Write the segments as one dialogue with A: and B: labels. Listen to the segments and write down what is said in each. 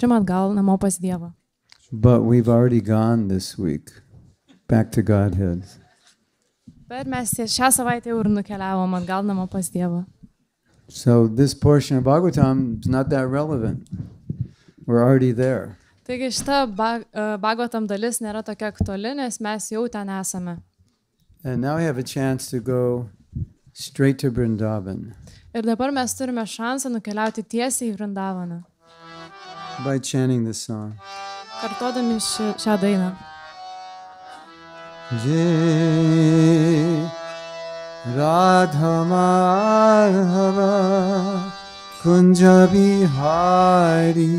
A: atgal namo pas Dievą.
B: But we've already gone this week back to Godhead.
A: Bet mes šią savaitę jau ir nukeliavom atgal namo pas Dievą.
B: So this portion of Bhagavatam is not that relevant. We're already there.
A: Taigi šita Bhagavatam dalis nėra tokia aktuali, nes mes jau ten esame.
B: And now we have a chance to go straight to Vrindavan.
A: Ir dabar mes turime šansą nukeliauti tiesiai į Vrindavaną.
B: By chanting this song.
A: Kartodami šią dainą.
B: Jai Radha Madhava Kunja Bihari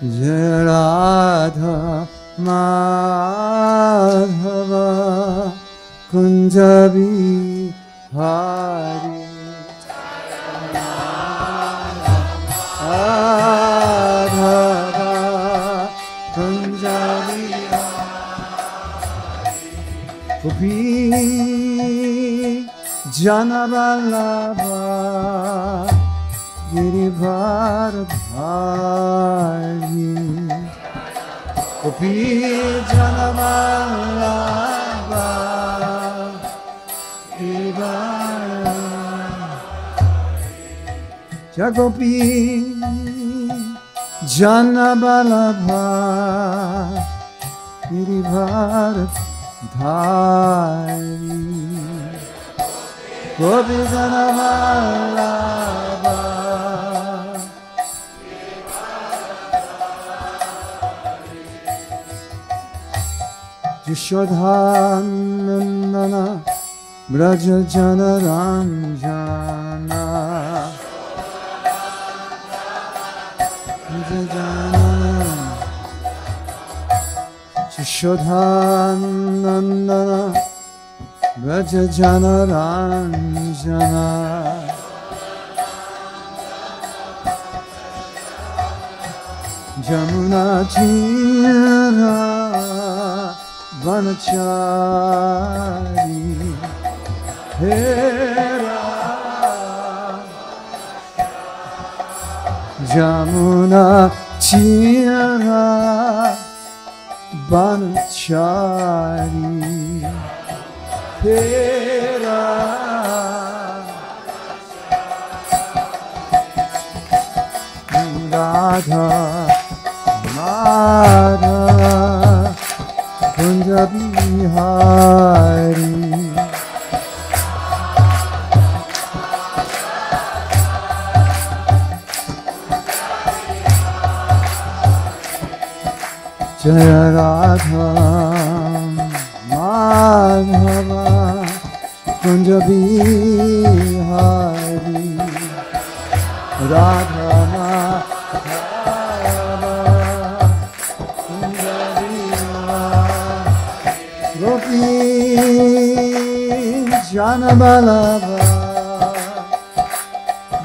B: Jai Radha Madhava Kunja Bihari Radha Kunja Bihari Gopi Janavallabha Girivardhari Gopi Janavallabha Girivardhari Jagopi Janavallabha Girivardhari Gopi Janavallabha Yashodhanandana Braja Janaranjana Yashodhanandana Braja Janaranjana Jamuna Tira Vanachari Hera Jamuna Tira Vanachari Hera Radha Madhava Kunja Bihari Jaya Radha Madhava Kunja Bihari Radha Madhava Kunja Bihari Gopi Janavallabha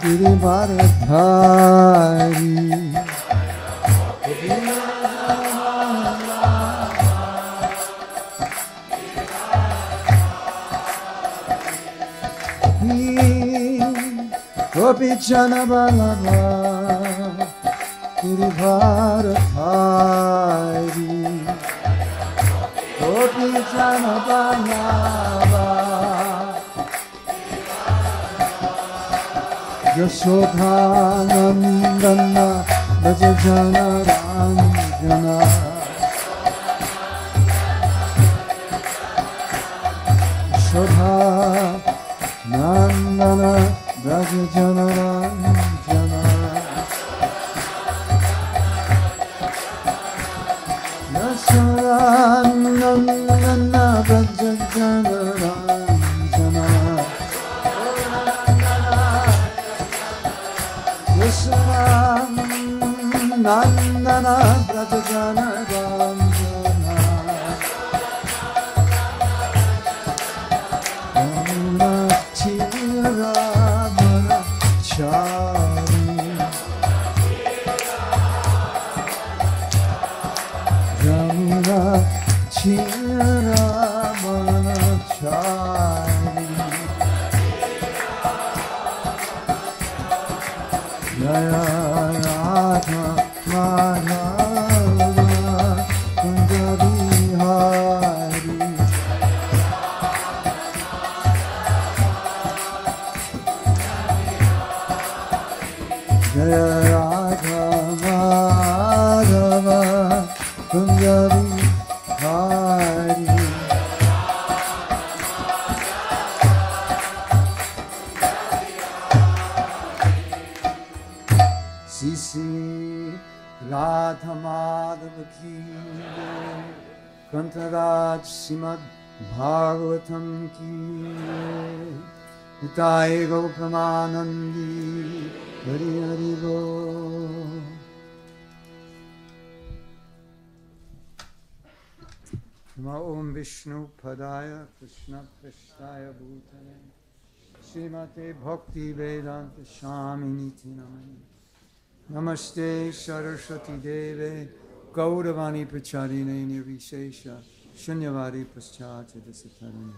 B: Girivardhari Gopi Janavallabha Girivardhari Gopi Janavallabha Yashodhanandana Braja Janaranjana Yashodhanandana Braja Janaranjana Yashodhanandana Braja Janaranjana Yashodhanandana Braja Janaranjana Chira Chari Jamuna Chira Kantaraj Simad Bhagavatam ki Nitai Gopamanandi Hari Hari Bol. Namo Om Vishnu Padaya Krishna Prasthaya Bhutale Srimate Bhakti Vedanta Swamini Namani Namaste Saraswati Deve Gauravani Pracharine Nirvishesha Shunyavadi Paschati Dasatarini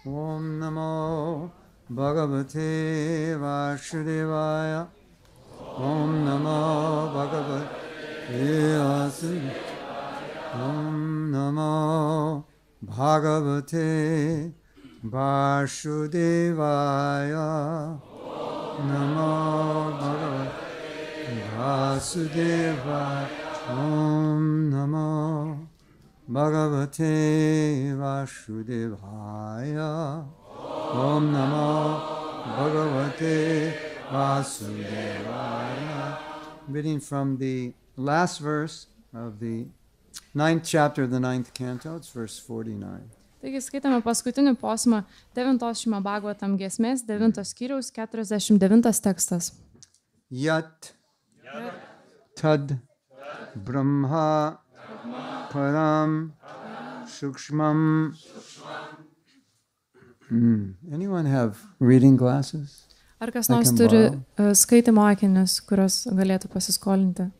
B: Om Namo Bhagavate Vasudevaya Om Namo Bhagavate Vasudevaya Om Namo Bhagavate Vasudevaya Namo Bhagavate Vasudevaya Om Namo Bhagavate Vasudevaya Om Namo Bhagavate Vasudevaya. Reading from the last verse of the 9th chapter of the 9th canto, it's verse 49.
A: Taigi skaitame paskutinį posmą 9 Šrimad Bhagavatam giesmės 9 skyriaus 49 tekstas.
B: Yat tad Brahma Param Sukshmam. Anyone have reading glasses?
A: Ar kas nors turi skaitimo akinius, kurios galėtų pasiskolinti?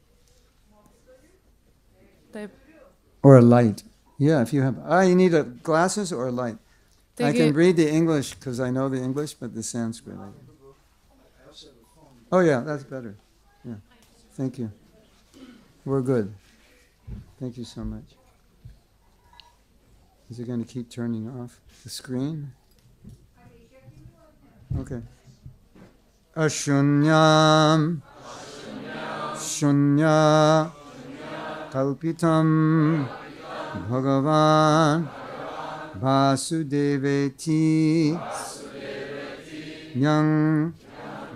A: Taip.
B: Or a light. Yeah, if you have. You need glasses or a light.
A: Taigi,
B: I can read the English because I know the English, but the Sanskrit. Oh yeah, that's better. Yeah, thank you. We're good. Thank you so much. Is it going to keep turning off the screen? Okay. Ashunyam Shunya Kalpitam Bhagavan Vasudeveti Nyang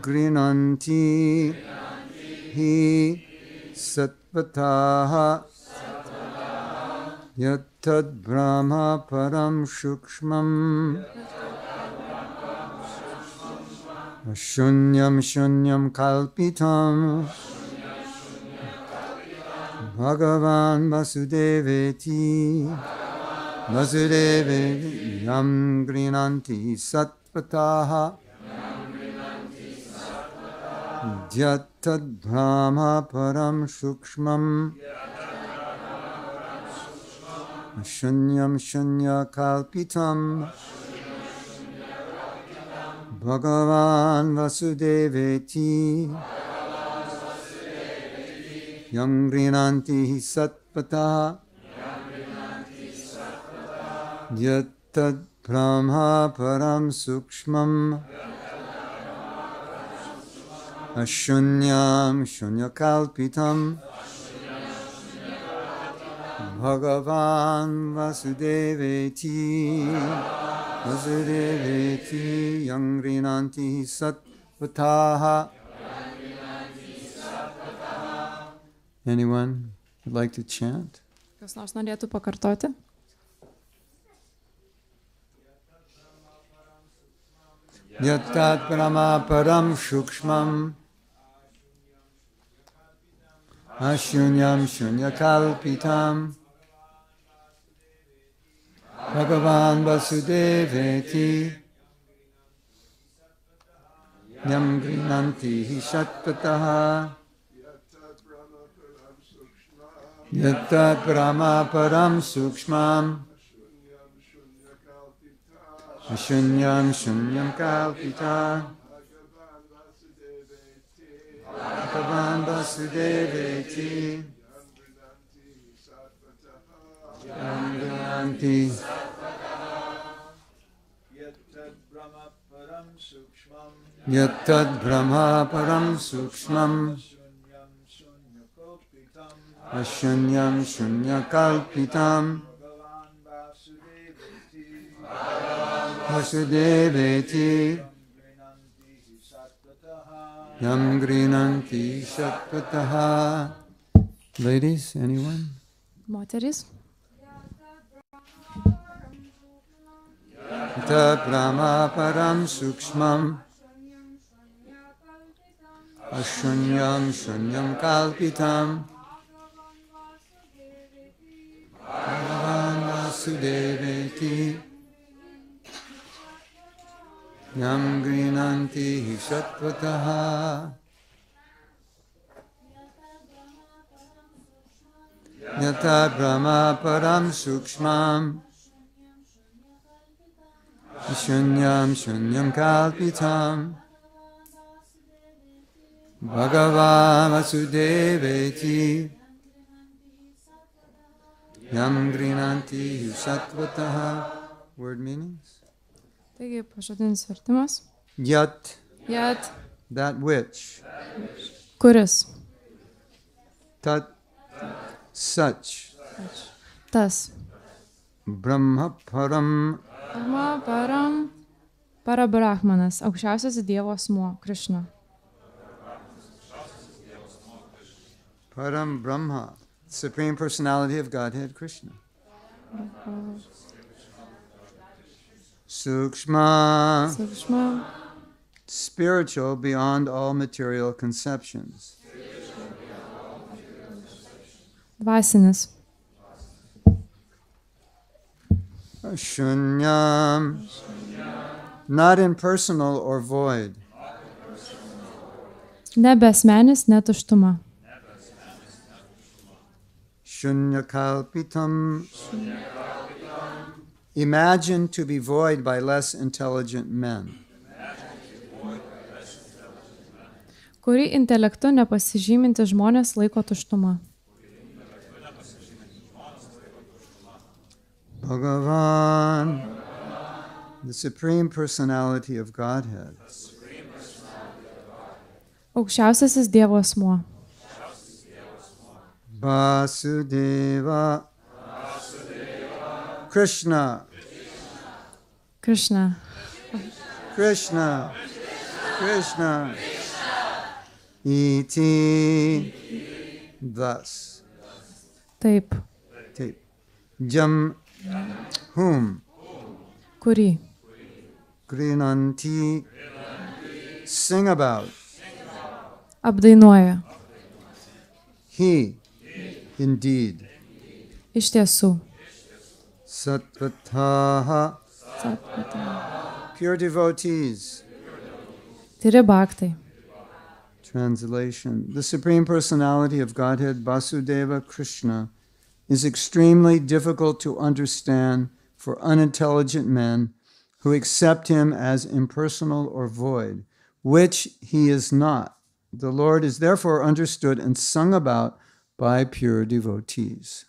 B: Grinanti Hi Satvataha Yattad Brahma Param Shukshmam Shunyam Shunyam Kalpitam Bhagavan Vasudeveti Vasudeveti Yam Grinanti Satvataha Yattad Brahma Param Shukshmam Shunyam Shunya Kalpitam Bhagavan Vasudeveti Yam Grinanti Satpata Yattad Brahma Param Sukshmam Ashunyam Shunya Kalpitam Bhagavan Vasudeveti Vasudeveti Yang Grinanti Satvataha. Anyone would like to chant?
A: Kas nors norėtų pakartoti?
B: Yattat Brahma Param Shukshmam Ashunyam Shunya Kalpitam Bhagavan Vasudeveti Yam Grinanti Shatpataha Yattat Brahma Param Sukshmam Ashunyam shunyam kalpita. Bhagavan Vasudeveti. Yamgyanti. Yattad Brahma Param Sukshmam. Ashunyam Shunyakalpitam Vasudeveti Yam Grinanti Shatpataha. Ladies, anyone?
A: Moteris.
B: Yattad Brahma Param Sukshmam Ashunyam Shunyam Kalpitam Bhagavan Vasudeveti Yam Grinanti Shatpataha Yata Brahma Param Sukshmam Shunyam Shunyam Kalpitam Bhagavan Vasudeveti Yam Grinanti Sattvataha. Word meanings?
A: Taigi, pažodinis vertimas.
B: Yat,
A: Yat,
B: that which.
A: kuris,
B: Tat, such.
A: tas.
B: Brahma Param,
A: Brahma Param, Parabrahmanas, aukščiausias Dievo asmuo, Krishna.
B: Param Brahma, Supreme Personality of Godhead, Krishna. Sukshma,
A: Sukshma,
B: spiritual beyond all material conceptions.
A: dvasinis.
B: Shunyam, not impersonal or void.
A: Nebesmenis, netuštuma.
B: Shunyakalpitam, imagined to be void by less intelligent men.
A: Kurį intelektu nepasižyminti žmonės laiko tuštuma.
B: Bhagavan, the Supreme Personality of Godhead.
A: Aukščiausiasis Dievo asmuo.
B: Vasudeva, Krishna,
A: Krishna.
B: Krishna, Krishna, iti, thus.
A: Taip.
B: Tape. Jam, whom,
A: Kurį.
B: Grinanti, sing about.
A: Apdainuoja.
B: He, indeed.
A: Iš tiesų.
B: Satvataha, pure devotees.
A: Tyri bhaktai.
B: Translation. The Supreme Personality of Godhead, Vasudeva Krishna, is extremely difficult to understand for unintelligent men who accept him as impersonal or void, which he is not. The Lord is therefore understood and sung about by pure devotees.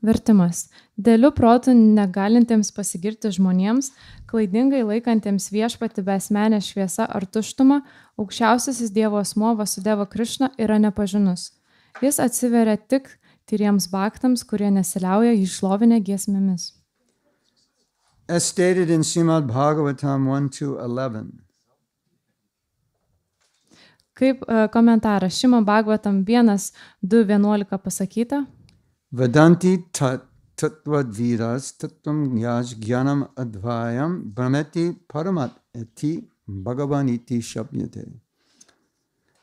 A: Vertimas. Dėliu protų negalintiems pasigirti žmonėms, klaidingai laikantiems viešpatį besmenę šviesą ar tuštumą, aukščiausiasis Dievo asmuo Vasudeva Krishna yra nepažinus. Jis atsiveria tik tyriems bhaktams, kurie nesiliauja jį šlovinę giesmėmis.
B: As stated in Srimad Bhagavatam 1-11,
A: Kaip komentaras Šrimad Bhagavatam 1.2.11 pasakyta,
B: Vadanti tatvad viras tattvam yaj jnanam advayam brahmeti paramat eti bhagavaniti shabhyate.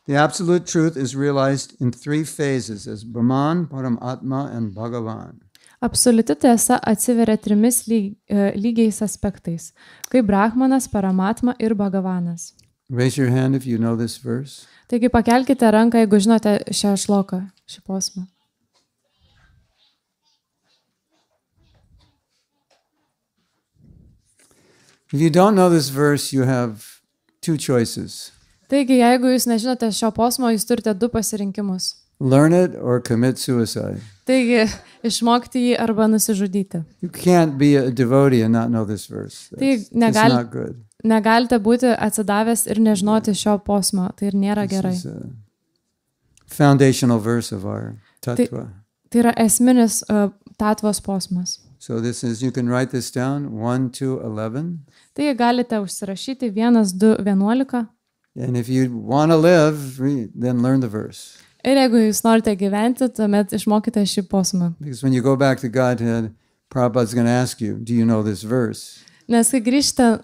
B: The absolute truth is realized in three phases as Brahman, Paramatma, and Bhagavan.
A: absoliuti tiesa atsiveria trimis lygiais aspektais, kaip Brahmanas, Paramatma ir Bhagavanas.
B: Raise your hand if you know this verse.
A: Taigi pakelkite ranką, jeigu žinote šią šloką, šį posmą.
B: If you don't know this verse, you have two choices.
A: Taigi, jeigu jūs nežinote šio posmo, jūs turite du pasirinkimus.
B: Learn it or commit suicide.
A: Taigi, išmokti jį arba nusižudyti.
B: You can't be a devotee and not know this verse. It's not good.
A: Negalite būti atsidavęs ir nežinoti šio posmo. Tai ir nėra gerai.
B: This is a foundational verse of our tattva.
A: Tai yra esminis tatvos posmas.
B: So this is, you can write this down, 1, 2, 11.
A: Tai galite užsirašyti 1, 2, 11.
B: And if you want to live, then learn the verse.
A: Ir jeigu jūs norite gyventi, tuomet išmokite šį posmą.
B: Because when you go back to Godhead, Prabhupada's going to ask you, do you know this verse?
A: Nes kai grįžtate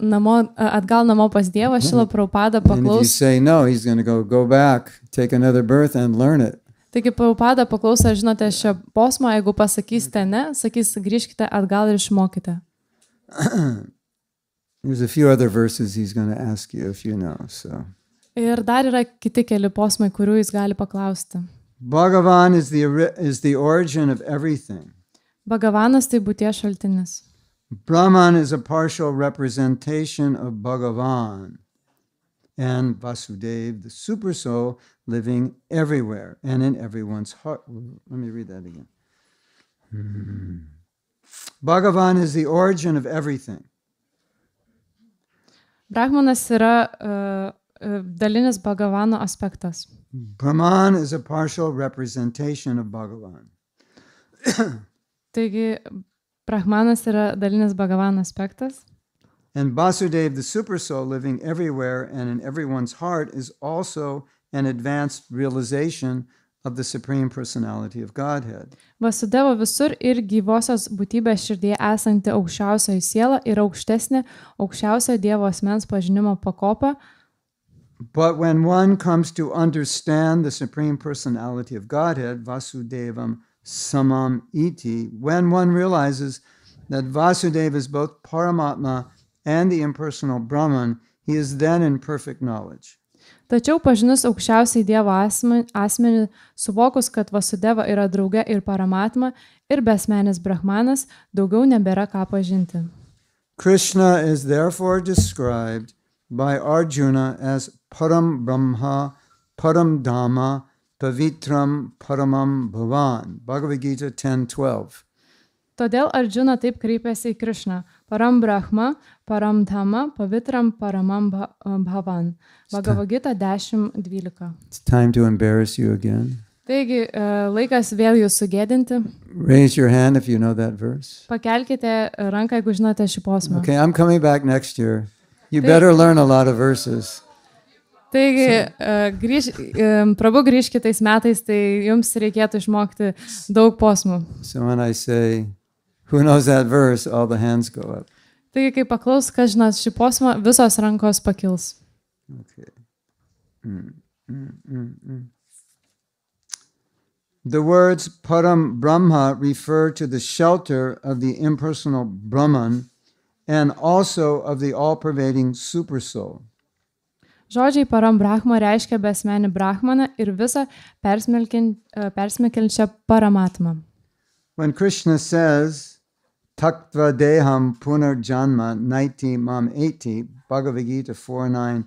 A: atgal namo pas Dievą, Šrila Prabhupada
B: And if you
A: paklaus.
B: say no, he's going to go back, take another birth and learn it.
A: Taigi Prabhupada paklaus, ar žinote šio posmo, jeigu pasakysite ne, sakys, grįžkite atgal ir išmokite.
B: There's a few other verses he's going to ask you if you know. So
A: Ir dar yra kiti keli posmai, kurių jis gali paklausti.
B: Bhagavan is the origin of everything.
A: Bhagavanas tai būties šaltinis.
B: Brahman is a partial representation of Bhagavan and Vasudeva, the super soul living everywhere and in everyone's heart. Let me read that again. Bhagavan is the origin of everything.
A: Brahmanas yra dalinis Bhagavano aspektas.
B: Brahman is a partial representation of Bhagavan.
A: Taigi, Brahmanas yra dalinis Bhagavano aspektas.
B: And Vasudeva, the super soul living everywhere and in everyone's heart, is also an advanced realization of the Supreme Personality of Godhead.
A: Vasudeva visur ir gyvosios būtybės širdėje esanti aukščiausioji siela yra aukštesnė aukščiausio Dievo asmens pažinimo pakopa.
B: But when one comes to understand the Supreme Personality of Godhead, Vasudevam Samam Iti, when one realizes that Vasudeva is both Paramatma and the impersonal Brahman, he is then in perfect knowledge.
A: Tačiau pažinus aukščiausiai Dievo asmenį, suvokus, kad Vasudeva yra drauge ir Paramatma ir besmenis Brahmanas, daugiau nebėra ką pažinti.
B: Krishna is therefore described by Arjuna as Param Brahma, Param Dhamma, Pavitram Paramam Bhavan. Bhagavad Gita 10:12.
A: Todėl Arjuna taip kreipėsi į Krishną. Param Brahma, Param Dhamma, Pavitram Paramam Bhavan. Bhagavad Gita 10:12.
B: It's time to embarrass you again.
A: Taigi, laikas vėl jūs sugėdinti.
B: Raise your hand if you know that verse.
A: Pakelkite ranką, jeigu žinote šį posmą.
B: Okay, I'm coming back next year. You better learn a lot of verses.
A: Taigi, Prabhu grįž kitais metais, tai jums reikėtų išmokti daug posmų.
B: So when I say, who knows that verse, all the hands go up.
A: Taigi, kai paklaus, kas žinot šį posmą, visos rankos pakils.
B: Okay. The words Param Brahma refer to the shelter of the impersonal Brahman and also of the all-pervading super soul.
A: Žodžiai Param Brahma reiškia besmenį Brahmaną ir visą persmelkiančią Paramatmą.
B: When Krishna says, Taktva deham punarjanma naiti mam eti, Bhagavad Gita 4:9,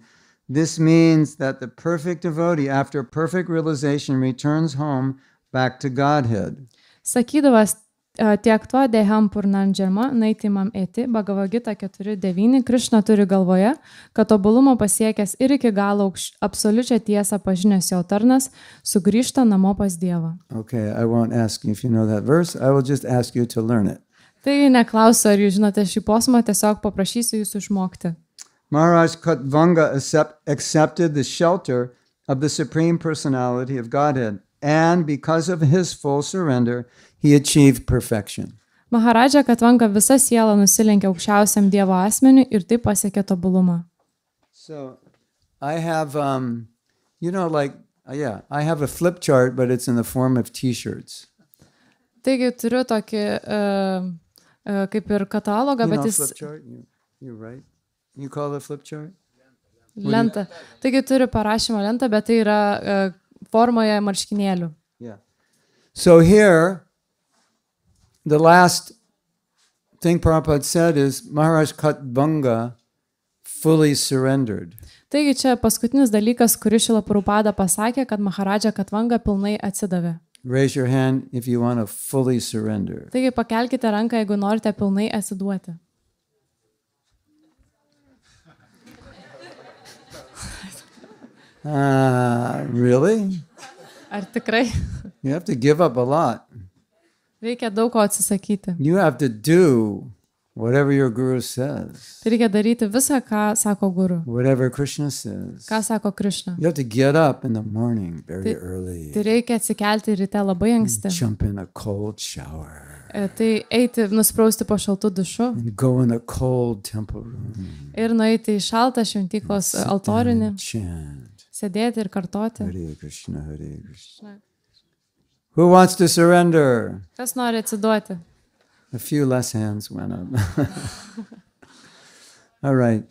B: this means that the perfect devotee, after perfect realization, returns home back to Godhead.
A: Sakydavas, Tiektva deham purnarjanma naiti mam eti, Bhagavad Gita 4:9, Krishna turi galvoje, kad tobulumo pasiekęs ir iki galo absoliučią tiesą pažinęs jo tarnas, sugrįžta namo pas Dievą.
B: Okay, I won't ask you if you know that verse. I will just ask you to learn it.
A: Tai neklausiu, ar jūs žinote šį posmą, tiesiog paprašysiu jūsų išmokti.
B: Maharaj Katvanga accepted the shelter of the Supreme Personality of Godhead, and because of his full surrender, he achieved perfection.
A: Maharaja Katvanga visa siela nusilenkė aukščiausiam Dievo asmeniui ir taip pasiekė tobulumą.
B: So, I have, I have a flip chart, but it's in the form of t-shirts.
A: Taigi turiu tokį kaip ir katalogą, bet jis...
B: Flip chart? You're right. You call it a flip chart?
A: Lenta. Taigi turiu parašymo lentą, bet tai yra formoje marškinėlių.
B: Yeah. So here, the last thing Prabhupada said is Maharaj Katvanga fully surrendered.
A: Taigi čia paskutinis dalykas, kurį Šrila Prabhupada pasakė, kad Maharadža Katvanga pilnai atsidavė.
B: Raise your hand if you want to fully surrender.
A: Taigi pakelkite ranką, jeigu norite pilnai atsiduoti.
B: Really?
A: Ar tikrai?
B: You have to give up a lot.
A: Reikia daug ko atsisakyti.
B: You have to do whatever your guru says,
A: Tai reikia daryti visą, ką sako guru.
B: whatever Krishna says.
A: Ką sako Krishna.
B: You have to get up in the morning very early,
A: Tai reikia atsikelti ryte labai anksti.
B: jump in a cold shower,
A: Tai eiti, nusprausti po šaltų dušu
B: and go in a cold temple room,
A: ir nueiti į šaltą šventyklos altorinį,
B: and chant,
A: sėdėti ir kartoti.
B: Hare Krishna, Hare Krishna. Who wants to surrender?
A: Kas nori atsiduoti?
B: A few less hands went up. All right.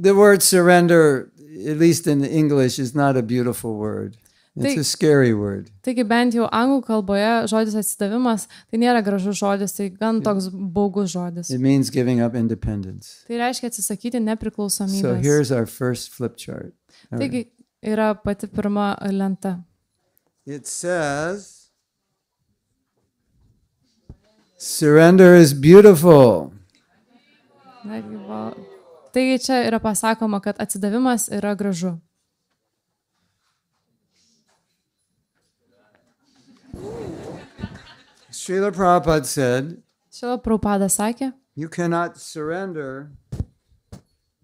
B: The word surrender, at least in English, is not a beautiful word. It's a scary word.
A: Taigi bent jau anglų kalboje žodis atsidavimas, tai nėra gražus žodis, tai gan toks baugus žodis.
B: It means giving up independence.
A: Tai reiškia atsisakyti
B: So
A: nepriklausomybės.
B: here's our first flip chart. All right.
A: Taigi yra pati pirma lenta.
B: It says, surrender is beautiful.
A: Taigi čia yra pasakoma, kad atsidavimas yra gražu.
B: Srila Prabhupada said,
A: Šrila Prabhupada sakė,
B: you cannot surrender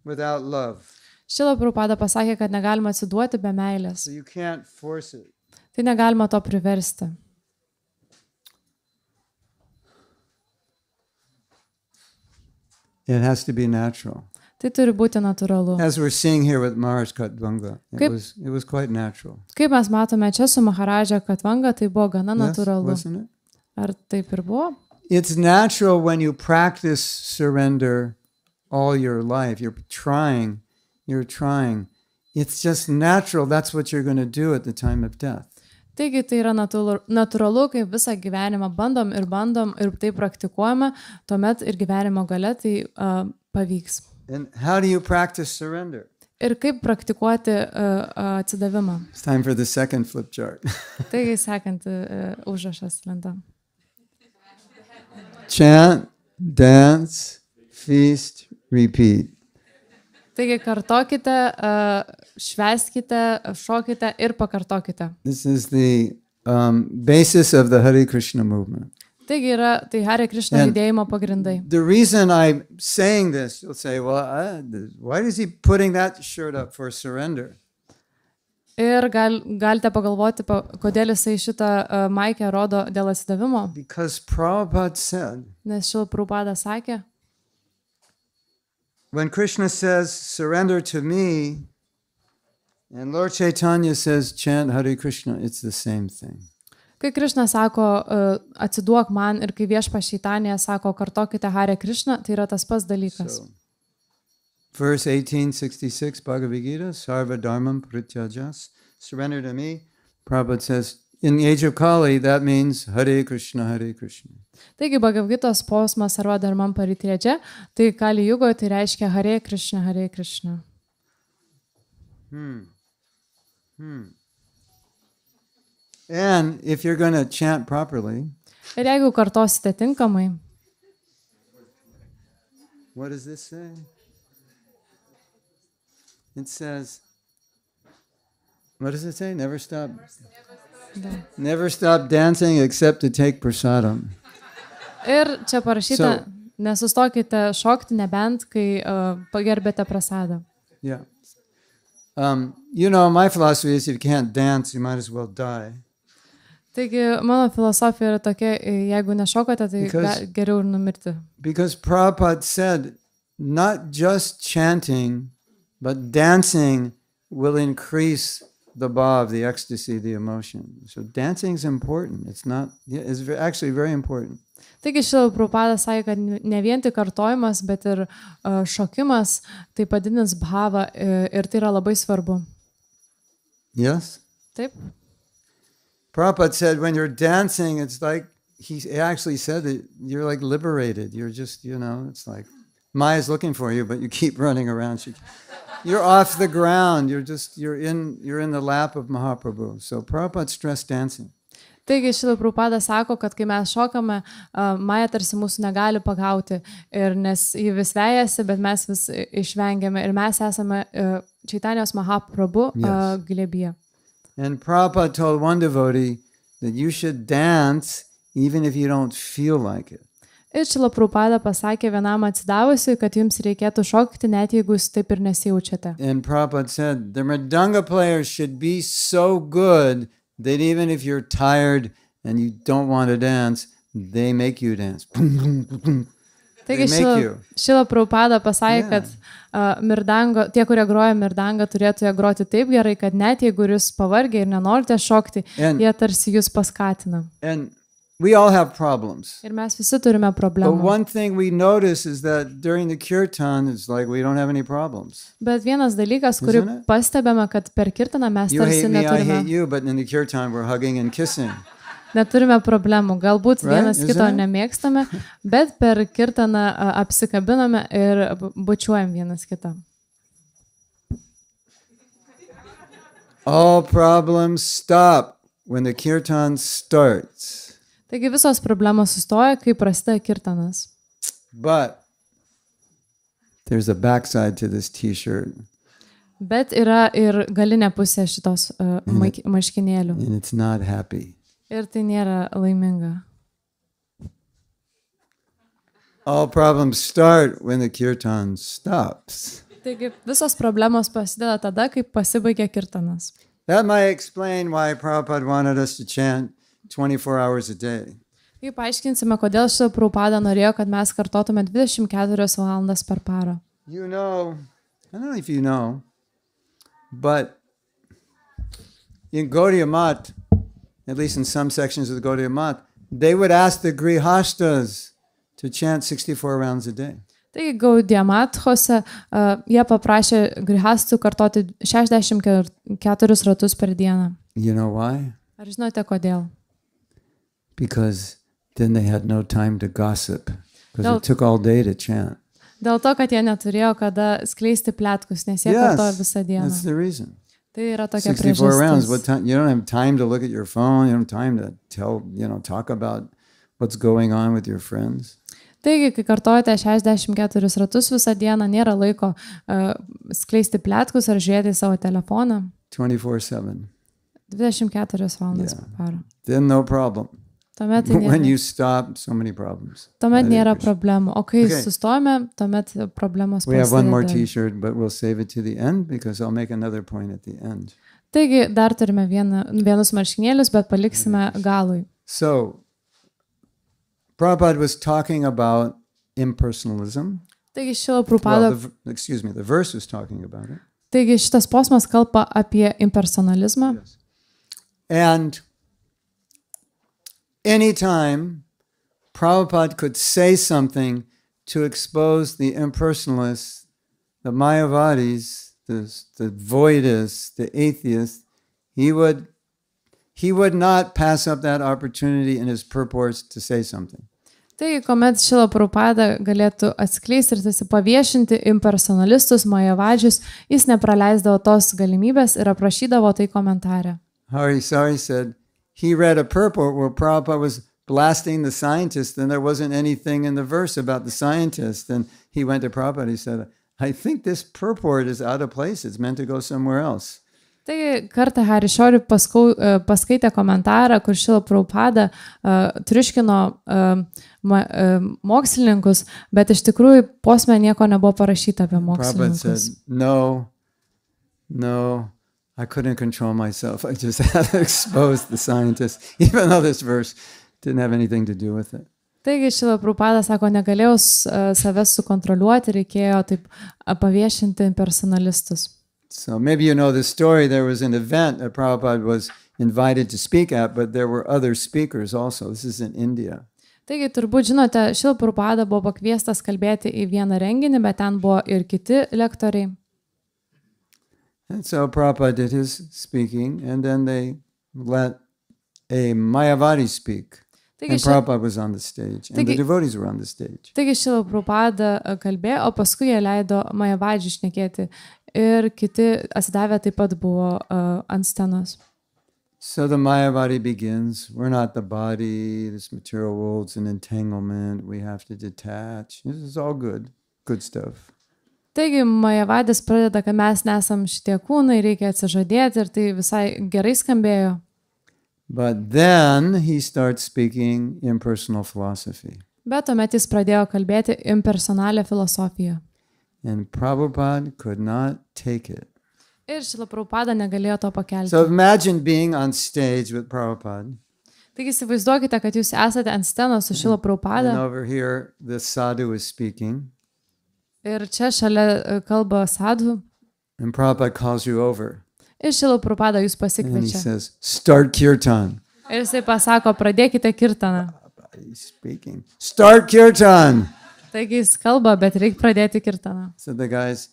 B: without love.
A: Šrila Prabhupada pasakė, kad negalima atsiduoti be meilės.
B: So you can't force it.
A: Tai negalima to priversti.
B: It has to be natural.
A: Tai turi būti natūralu.
B: As we're seeing here with Maharaj Katvanga,
A: Kaip-
B: it was quite natural.
A: Kaip mes matome čia su Maharadža Katvanga, tai buvo gana
B: Yes,
A: natūralu.
B: wasn't it?
A: Ar taip ir buvo?
B: It's natural when you practice surrender all your life. You're trying. It's just natural. That's what you're going to do at the time of death.
A: Taigi tai yra natūralu, kai visą gyvenimą bandom ir tai praktikuojame, tuomet ir gyvenimo gale tai pavyks.
B: And how do you practice surrender?
A: Ir kaip praktikuoti atsidavimą.
B: It's time for the second flip chart.
A: Taigi sekanti užrašas lenta.
B: Chant, dance, feast, repeat.
A: Taigi kartokite, švęskite, šokite ir pakartokite.
B: This is the basis of the Hare Krishna movement.
A: Taigi yra tai Hare Krishna
B: And-
A: judėjimo pagrindai.
B: The reason I'm saying this, you'll say, well, why is he putting that shirt up for surrender?
A: Ir galite pagalvoti, kodėl jisai šitą maikę rodo dėl atsidavimo,
B: Because Prabhupada said,
A: nes Šrila Prabhupada sakė,
B: when Krishna says, surrender to me, and Lord Chaitanya says, chant Hare Krishna, it's the same thing.
A: kai Krishna sako, atsiduok man, ir kai Viešpats Čaitanija sako, kartokite Hare Krishna, tai yra tas pats dalykas.
B: So, verse 1866, Bhagavad Gita, Sarva Dharmam Prityajas, surrender to me. Prabhupada says, in the age of Kali, that means Hare Krishna, Hare Krishna.
A: Taigi Bhagavad-gitos posmas Sarva Dharmam Parityajya, tai Kali jugoje tai reiškia Hare Krishna, Hare Krishna.
B: And if you're going to chant properly,
A: Ir jeigu kartosite tinkamai,
B: what does this say? It says, what does it say? Never stop. Never stop dancing except to take prasadam.
A: ir čia parašyta, nesustokite šokti nebent, kai pagerbėte prasadą.
B: Yeah. You know, my philosophy is if you can't dance, you might as well die.
A: Taigi mano filosofija yra tokia, jeigu nešokote, tai
B: Because-
A: geriau ir numirti.
B: Because Prabhupada said, not just chanting, but dancing will increase the bhav, the ecstasy, the emotion. So dancing is important. It's not, yeah, it's actually very important.
A: Taigi Šrila Prabhupada sakė, kad ne vien tik kartojimas, bet ir šokimas tai padidins bhavą ir tai yra labai svarbu.
B: Yes?
A: Taip?
B: Prabhupada said, when you're dancing, it's like, he actually said that you're like liberated. You're just, you know, it's like Maya's looking for you, but you keep running around. You're off the ground. You're in the lap of Mahaprabhu. So Prabhupada stressed dancing.
A: Taigi Šrila Prabhupada sako, kad kai mes šokame, Maja tarsi mūsų negali pagauti, ir nes ji vis vejasi, bet mes vis išvengiame ir mes esame Čaitanijos Mahaprabhu glėbyje.
B: And Prabhupada told one devotee that you should dance even if you don't feel like it.
A: Ir Šrila Prabhupada pasakė vienam atsidavusiui, kad jums reikėtų šokti, net jeigu jūs taip ir nesijaučiate.
B: And Prabhupada said, the Mridanga players should be so good that even if you're tired and you don't want to dance, they make you dance.
A: Taigi Šrila Prabhupada pasakė, kad tie, kurie groja mirdangą, turėtų ją groti taip gerai, kad net jeigu jūs pavargę ir nenorite šokti, jie tarsi jūs paskatina.
B: And we all have problems.
A: Ir mes visi turime problemų.
B: But one thing we notice is that during the kirtan, it's like we don't have any problems.
A: Bet vienas dalykas, kurį pastebėme, kad per kirtaną mes tarsi
B: neturime. You hate me, I hate
A: neturime.
B: you, but in the kirtan we're hugging and kissing.
A: Neturime problemų. Galbūt
B: Right?
A: vienas
B: Isn't
A: kito
B: it?
A: nemėgstame, bet per kirtaną apsikabiname ir bučiuojam vienas kitą.
B: All problems stop when the kirtan starts.
A: Taigi visos problemos sustoja, kai prasideda kirtanas.
B: But there's a backside to this t-shirt,
A: Bet yra ir galinė pusė šitos marškinėlių.
B: and it's not happy.
A: Ir tai nėra laiminga.
B: All problems start when the kirtan stops.
A: Taigi visos problemos prasideda tada, kai pasibaigia kirtanas.
B: That might explain why Prabhupada wanted us to chant 24 hours a day.
A: Kaip paaiškinsime, kodėl Šrila Prabhupada norėjo, kad mes kartotume 24 valandas per parą.
B: You know, I don't know if you know, but in Gaudiya Math, at least in some sections of the Gaudiya Math, they would ask the Grihastas to chant 64 rounds a day.
A: Taigi Gaudiya Mathose jie paprašė grihastų kartoti 64 ratus per dieną.
B: You know why?
A: Ar žinote kodėl?
B: Because then they had no time to gossip, because it took all day to chant.
A: Dėl to, kad jie neturėjo kada skleisti pletkus, nes jie kartojo visą dieną.
B: That's the reason.
A: Tai yra tokia
B: 64 rounds. What
A: priežastis.
B: time? You don't have time to look at your phone. You don't have time to talk about what's going on with your friends.
A: Taigi, kai kartojate 64 ratus visą dieną, nėra laiko skleisti pletkus ar žiūrėti į savo telefoną.
B: 24/7.
A: 24 valandas per parą.
B: Then no problem.
A: Tuomet
B: When you stop, so many problems.
A: nėra problemų. O kai
B: Okay.
A: sustojame, tuomet problemos
B: We have one more
A: prasideda.
B: t-shirt, but we'll save it to the end because I'll make another point at the end.
A: Taigi, dar turime vienus marškinėlius, bet paliksime galui.
B: So, Prabhupada was talking about impersonalism.
A: Taigi, Šrila Prabhupada,
B: The verse was talking about it.
A: taigi šitas posmas kalba apie impersonalizmą.
B: And anytime Prabhupada could say something to expose the impersonalists, the Mayavadis, the voidists, the atheists, he would not pass up that opportunity in his purports to say something.
A: Taigi, kuomet Šrila Prabhupada galėtų atskleisti ir paviešinti impersonalistus, majavadžius, jis nepraleisdavo tos galimybės ir aprašydavo tai komentare.
B: Hari Sari said he read a purport where Prabhupada was blasting the scientists, and there wasn't anything in the verse about the scientists. And he went to Prabhupada, he said, I think this purport is out of place. It's meant to go somewhere else.
A: Taigi, kartą Harišori paskaitė komentarą, kur Šrila Prabhupada triuškino mokslininkus, bet iš tikrųjų posme nieko nebuvo parašyta apie
B: Prabhupada
A: mokslininkus.
B: said, no, I couldn't control myself. I just had to expose the scientists, even though this verse didn't have anything to do with it.
A: Taigi, Šrila Prabhupada sako, negalėjau savęs sukontroliuoti, reikėjo taip paviešinti impersonalistus.
B: So maybe you know the story. There was an event that Prabhupada was invited to speak at, but there were other speakers also. This is in India.
A: Taigi, turbūt žinote, Šrila Prabhupada buvo pakviestas kalbėti į vieną renginį, bet ten buvo ir kiti lektoriai.
B: And so Prabhupada did his speaking, and then they let a Mayavadi speak. And Prabhupada was on the stage, and the devotees were on the stage.
A: Taigi Šrila Prabhupada kalbėjo, o paskui jie leido Mayavadžiui šnekėti ir kiti atsidavę taip pat buvo ant scenos.
B: So the Mayavadi begins. We're not the body. This material world's an entanglement. We have to detach. This is all good stuff.
A: Taigi Mayavadis pradeda, kad mes nesam šitie kūnai, reikia atsižadėti ir tai visai gerai skambėjo.
B: But then he starts speaking impersonal philosophy.
A: Bet tuomet jis pradėjo kalbėti impersonalią filosofiją.
B: And Prabhupada could not take it.
A: Ir Šrila Prabhupada negalėjo to pakelti.
B: So imagine being on stage with Prabhupada.
A: Taigi įsivaizduokite, kad jūs esate ant scenos su Šrila Prabhupada.
B: And over here the sadhu is speaking.
A: Ir čia šalia kalba sadhu.
B: And Prabhupada calls you over.
A: Ir Šrila Prabhupada jūs
B: And he
A: pasikviečia.
B: says, start kirtan.
A: Ir jisai pasako, pradėkite kirtaną.
B: He's speaking. Start kirtan.
A: Taigi jis kalba, bet reikia pradėti kirtaną.
B: So the guys,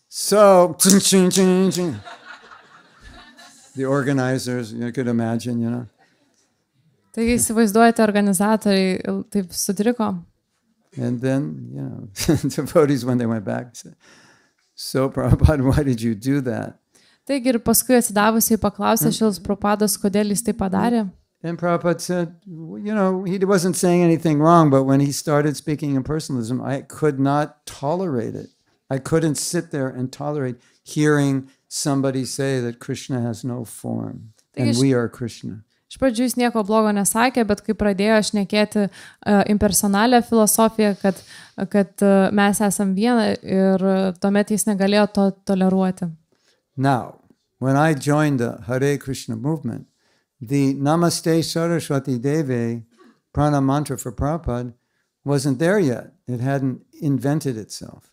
B: the organizers, you could imagine,
A: Taigi įsivaizduojate, organizatoriai taip sutriko.
B: And then, devotees, when they went back, said, so Prabhupada, why did you do that?
A: Taigi ir paskui atsidavusiai paklausė Šrilos Prabhupados, kodėl jis tai padarė.
B: And Prabhupada said, he wasn't saying anything wrong, but when he started speaking impersonalism, I could not tolerate it. I couldn't sit there and tolerate hearing somebody say that Krishna has no form and we are Krishna.
A: Iš pradžių jis nieko blogo nesakė, bet kai pradėjo šnekėti impersonalią filosofiją, kad mes esam viena ir tuomet jis negalėjo to toleruoti.
B: Now, when I joined the Hare Krishna movement, the Namaste Saraswati Devi prana mantra for Prabhupada wasn't there yet. It hadn't invented itself.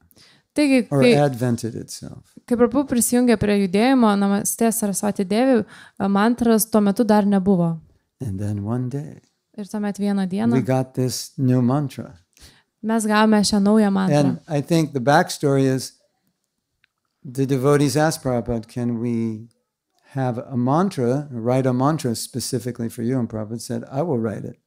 A: Taigi,
B: or advented itself.
A: Kai Prabhupada prisijungė prie judėjimo Namaste Saraswati Devi, mantras tuo metu dar nebuvo.
B: And then one day,
A: ir tuomet vieną dieną
B: we got this new mantra.
A: Mes gavome šią naują mantrą.
B: And I think the backstory is the devotees asked Prabhupada, can we have a mantra, write a mantra specifically for you? And Prabhupada said, I will write it.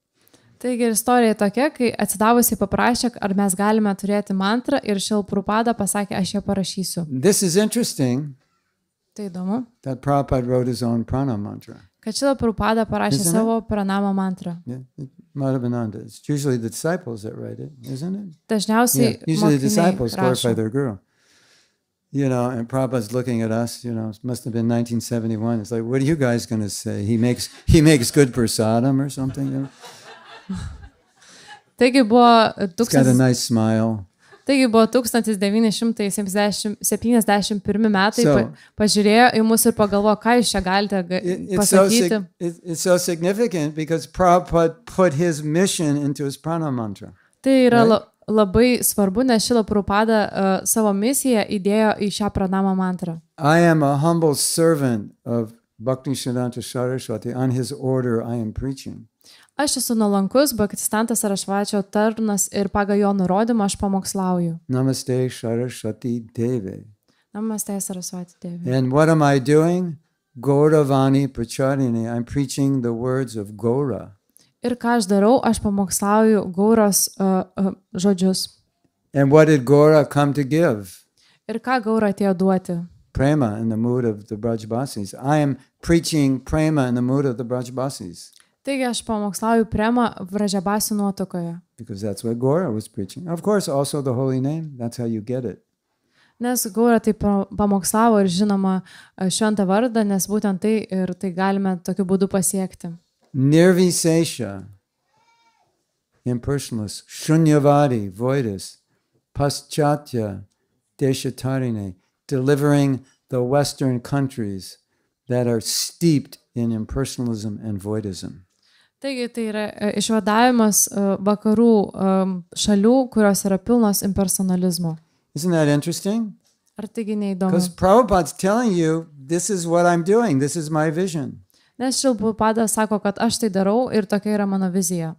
A: Taigi istorija tokia, kai atsidavusiai paprašė, ar mes galime turėti mantrą ir Šrila Prabhupada pasakė, aš ją parašysiu.
B: This is interesting.
A: Tai įdomu.
B: That Prabhupada wrote his own prana mantra.
A: Kad Šrila Prabhupada parašė savo pranama mantrą.
B: Yeah, Madhavananda. It's usually the disciples that write it, isn't it?
A: Dažniausiai
B: usually the disciples glorify
A: rašo.
B: their guru. And Prabhupada's looking at us, it must have been 1971. It's like, what are you guys going to say? He makes good prasadam or something?
A: Taigi buvo
B: He's got a nice smile.
A: Taigi buvo 1971 metai, pažiūrėjo į mus ir pagalvojo, ką jūs čia galite pasakyti.
B: It's so significant because Prabhupada put his mission into his prana mantra.
A: Tai yra labai svarbu, nes Šrila Prabhupada savo misiją įdėjo į šią pranamą mantrą.
B: I am a humble servant of Bhaktisiddhanta Saraswati. On his order I am preaching.
A: Aš esu nuolankus Bhaktisiddhanta Sarasvačio tarnas ir pagal jo nurodymą aš pamokslauju.
B: Namaste Saraswati Devi.
A: Namaste Saraswati Devi.
B: And what am I doing? Gauravani Pracharini. I'm preaching the words of Gaura.
A: Ir ką aš darau? Aš pamokslauju Gauros žodžius.
B: And what did Gaura come to give?
A: Ir ką Gaura atėjo duoti?
B: Prema in the mood of the Brajbasis. I am preaching prema in the mood of the Brajbasis.
A: Taigi aš pamokslauju prema Vražabasių nuotakoje.
B: Because that's what Gaura was preaching. Of course, also the holy name. That's how you get it.
A: Nes Gaura tai pamokslavo ir žinoma šventą vardą, nes būtent tai ir tai galime tokiu būdu pasiekti.
B: Nirvisesha, impersonalist, shunyavadi, voidus, paschatya, deshatarine, delivering the Western countries that are steeped in impersonalism and voidism.
A: Taigi tai yra išvadavimas vakarų šalių, kurios yra pilnos impersonalizmo.
B: Isn't that interesting?
A: Ar taigi neįdomu?
B: Because Prabhupada's telling you, this is what I'm doing, this is my vision.
A: Nes Šrila Prabhupada sako, kad aš tai darau ir tokia yra mano vizija.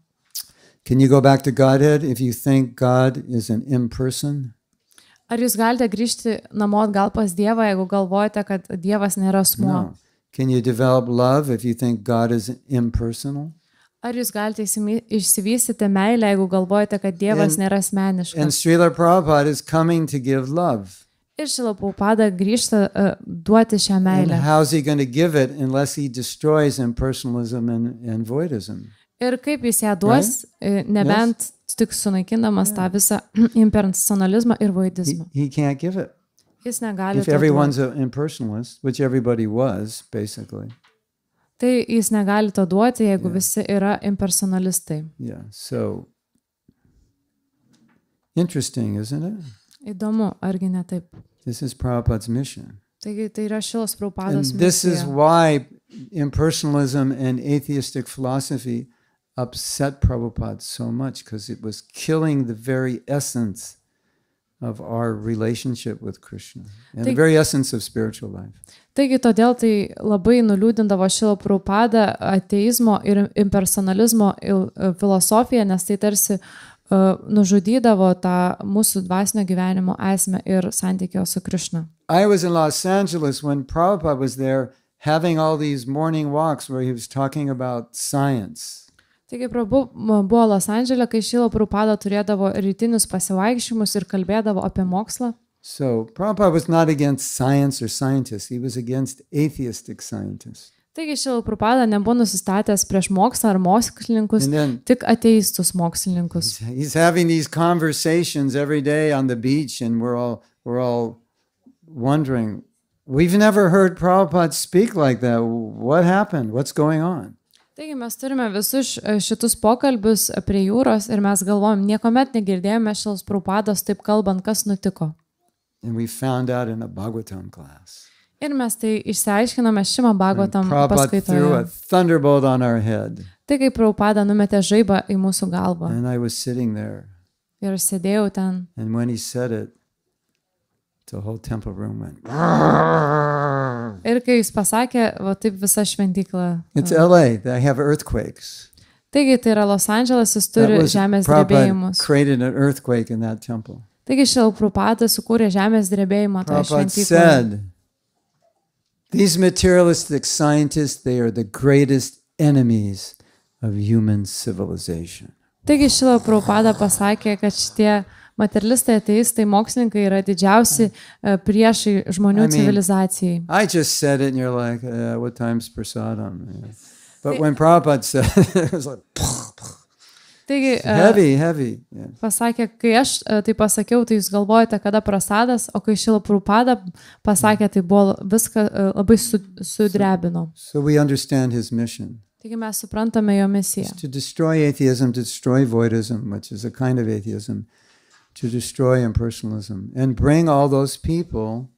B: Can you go back to Godhead if you think God is an imperson?
A: Ar jūs galite grįžti namo atgal pas Dievą, jeigu galvojate, kad Dievas nėra asmuo?
B: No. Can you develop love if you think God is impersonal?
A: Ar jūs galite išsivystyti meilę, jeigu galvojate, kad Dievas nėra
B: And
A: asmeniškas?
B: Srila Prabhupada is coming to give love.
A: Ir Šrila Prabhupada grįžta duoti šią
B: And
A: meilę.
B: how's he going to give it unless he destroys impersonalism and voidism?
A: Ir kaip jis ją duos, nebent tik sunaikindamas tą visą impersonalizmą ir voidizmą.
B: He can't give it.
A: Jis negali
B: If
A: to
B: everyone's
A: duoti.
B: an impersonalist, which everybody was, basically.
A: Tai jis negali to duoti, jeigu visi yra impersonalistai.
B: Yeah, so interesting, isn't it?
A: Įdomu, argi ne taip?
B: This is Prabhupada's mission.
A: Taigi tai yra Šilos
B: And
A: Prabhupados
B: this is
A: misija.
B: why impersonalism and atheistic philosophy upset Prabhupada so much, because it was killing the very essence of our relationship with Krishna and the very essence of spiritual life.
A: Taigi todėl tai labai nuliūdindavo Šilo Prabhupada ateizmo ir impersonalizmo filosofiją, nes tai tarsi nužudydavo tą mūsų dvasinio gyvenimo esmę ir santykio su Krishna.
B: I was in Los Angeles when Prabhupada was there having all these morning walks where he was talking about science.
A: Taigi buvo Los Andžele, kai Šilo Prabhupada turėdavo rytinius pasivaikščiojimus ir kalbėdavo apie mokslą.
B: So Prabhupada was not against science or scientists. He was against atheistic scientists.
A: Taigi Šilo Prabhupada nebuvo nusistatęs prieš mokslą ar mokslininkus,
B: And then
A: tik ateistus mokslininkus.
B: he's having these conversations every day on the beach, and we're all wondering, we've never heard Prabhupada speak like that. What happened? What's going on?
A: Taigi mes turime visus šitus pokalbius prie jūros ir mes galvojam, niekuomet negirdėjome Šilos Prabhupados taip kalbant, kas nutiko.
B: And we found out in a Bhagavatam class.
A: Ir mes tai išsiaiškinome Šimad Bhagavatam
B: Prabhupada threw a
A: paskaitoje.
B: thunderbolt on our head.
A: Tai kai Prabhupada numetė žaibą į mūsų galvą.
B: And I was sitting there.
A: Ir sėdėjau ten.
B: And when he said it, the whole temple room went.
A: Ir kai jis pasakė, va taip visa šventykla.
B: It's LA. They have earthquakes.
A: Taigi tai yra Los Andželas, jis turi žemės
B: Prabhupada
A: drebėjimus.
B: created an earthquake in that temple.
A: Taigi Šrila Prabhupada sukūrė žemės drebėjimą toje
B: Prabhupada
A: šventykloje.
B: said, these materialistic scientists, they are the greatest enemies of human civilization.
A: Taigi Šrila Prabhupada pasakė, kad šitie materialistai, ateistai, mokslininkai yra didžiausi priešai žmonių civilizacijai.
B: I just said it and you're like, what time's prasadam? Yeah. But when Prabhupada said it, was like,
A: Taigi
B: heavy. Yeah.
A: pasakė, kai aš tai pasakiau, tai jūs galvojate, kada prasadas, o kai Šrila Prabhupada pasakė, tai buvo viską labai sudrebino.
B: So we understand his mission.
A: Taigi mes suprantame jo misiją.
B: To destroy atheism, to destroy voidism, which is a kind of atheism, to destroy impersonalism, and bring all those people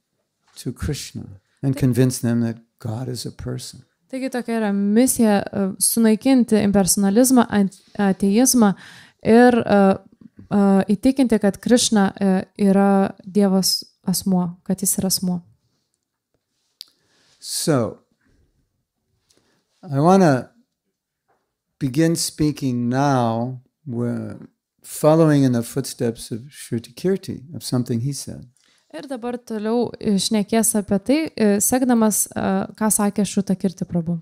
B: to Krishna and convince them that God is a person.
A: Taigi tokia yra misija sunaikinti impersonalizmą, ateizmą ir įtikinti, kad Krishna yra Dievas asmuo, kad jis yra asmuo.
B: So, I want to begin speaking now, following in the footsteps of Shrutikirti, of something he said.
A: Ir dabar toliau šnekės apie tai, sekdamas, ką sakė Shrutakirti Prabhu.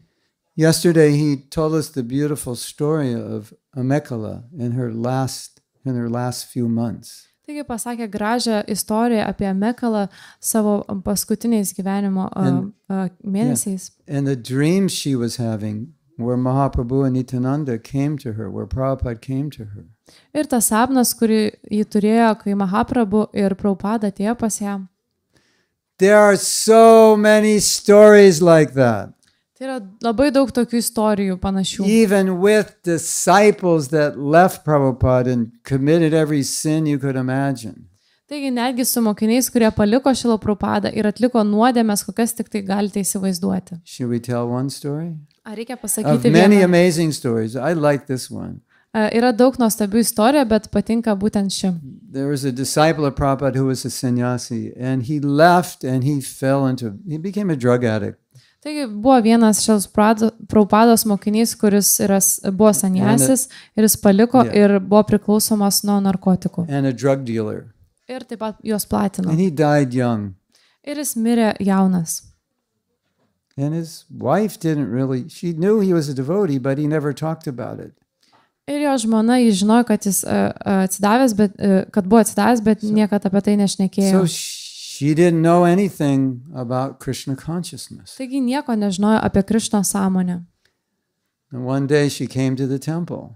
B: Yesterday he told us the beautiful story of Amekala in her last few months.
A: Taigi pasakė gražią istoriją apie Amekalą savo paskutiniais gyvenimo mėnesiais.
B: And the dreams she was having, where Mahaprabhu and Nityananda came to her, where Prabhupada came to her.
A: Ir tas sapnas, kurį jį turėjo, kai Mahaprabhu ir Prabhupada atėjo pas ją.
B: There are so many stories like that.
A: Tai yra labai daug tokių istorijų panašių.
B: Even with disciples that left Prabhupada and committed every sin you could imagine.
A: Taigi netgi su mokiniais, kurie paliko Šrila Prabhupadą ir atliko nuodėmes, kokias tik tai galite įsivaizduoti.
B: Should we tell one story?
A: Ar reikia
B: Of
A: pasakyti
B: many
A: vieną?
B: amazing stories. I like this one.
A: Yra daug nuostabių istorijų, bet patinka būtent ši.
B: There was a disciple of Prabhupada who was a sannyasi, and he left and he became a drug addict.
A: Taigi buvo vienas Šilos Prabhupados mokinys, kuris buvo sanjasis ir jis paliko ir buvo priklausomas nuo narkotikų.
B: And a drug dealer.
A: Ir taip pat juos platino.
B: And he died young.
A: Ir jis mirė jaunas.
B: And his wife didn't really, she knew he was a devotee, but he never talked about it.
A: Ir jo žmona, jis žinojo, kad jis atsidavęs, kad buvo atsidavęs, bet niekada apie tai nešnekėjo.
B: So she didn't know anything about Krishna consciousness.
A: Taigi nieko nežinojo apie Krišnos sąmonę.
B: And one day she came to the temple.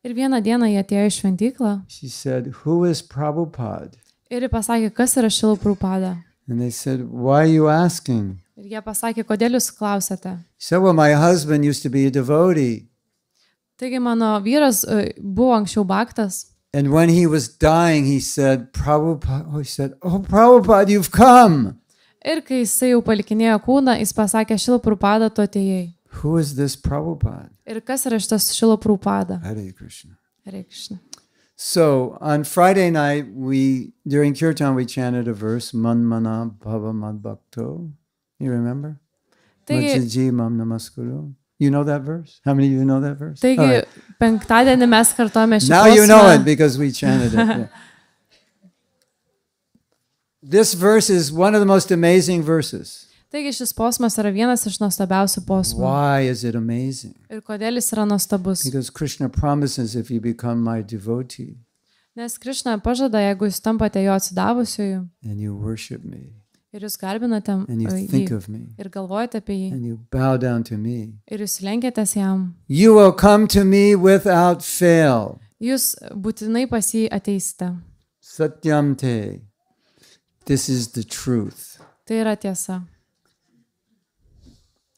A: Ir vieną dieną jie atėjo į šventyklą.
B: She said, "Who is Prabhupada?"
A: Ir jie pasakė, kas yra Šrila Prabhupada.
B: And they said, "Why are you asking?"
A: Ir jie pasakė, kodėl jūs klausėte.
B: She said, "Well, my husband used to be a devotee.
A: Taigi mano vyras buvo anksčiau baktas.
B: And when he was dying, he said, Prabhupada, oh, Prabhupada, you've come."
A: Ir kai jisai jau palikinėjo kūną, jis pasakė, Šrila Prabhupada, tu atėjai.
B: Who is this Prabhupada?
A: Ir kas yra šitas Šrila Prabhupada?
B: Hare Krishna.
A: Hare Krishna.
B: So on Friday night, during Kirtan, we chanted a verse, Manmana Bhava Madbhakto. You remember? Majiji Mam Namaskuru. You know that verse? How many of you know that verse?
A: Taigi, penktadienį mes kartojame šį
B: Now you know it because we chanted it. Yeah. This verse is one of the most amazing verses.
A: Taigi šis posmas yra vienas iš nuostabiausių posmų.
B: Why is it amazing?
A: Ir kodėl jis yra nuostabus?
B: Because Krishna promises if you become my devotee.
A: Nes Krišna pažada, jeigu jūs tampate jo atsidavusiųjų.
B: And you worship me.
A: Ir jūs garbinate
B: And you think of me.
A: ir galvojate apie jį.
B: And you bow down to me.
A: Ir jūs lenkėtės jam.
B: You will come to me without fail.
A: Jūs būtinai pas jį ateisite.
B: Satyam te. This is the truth.
A: Tai yra tiesa.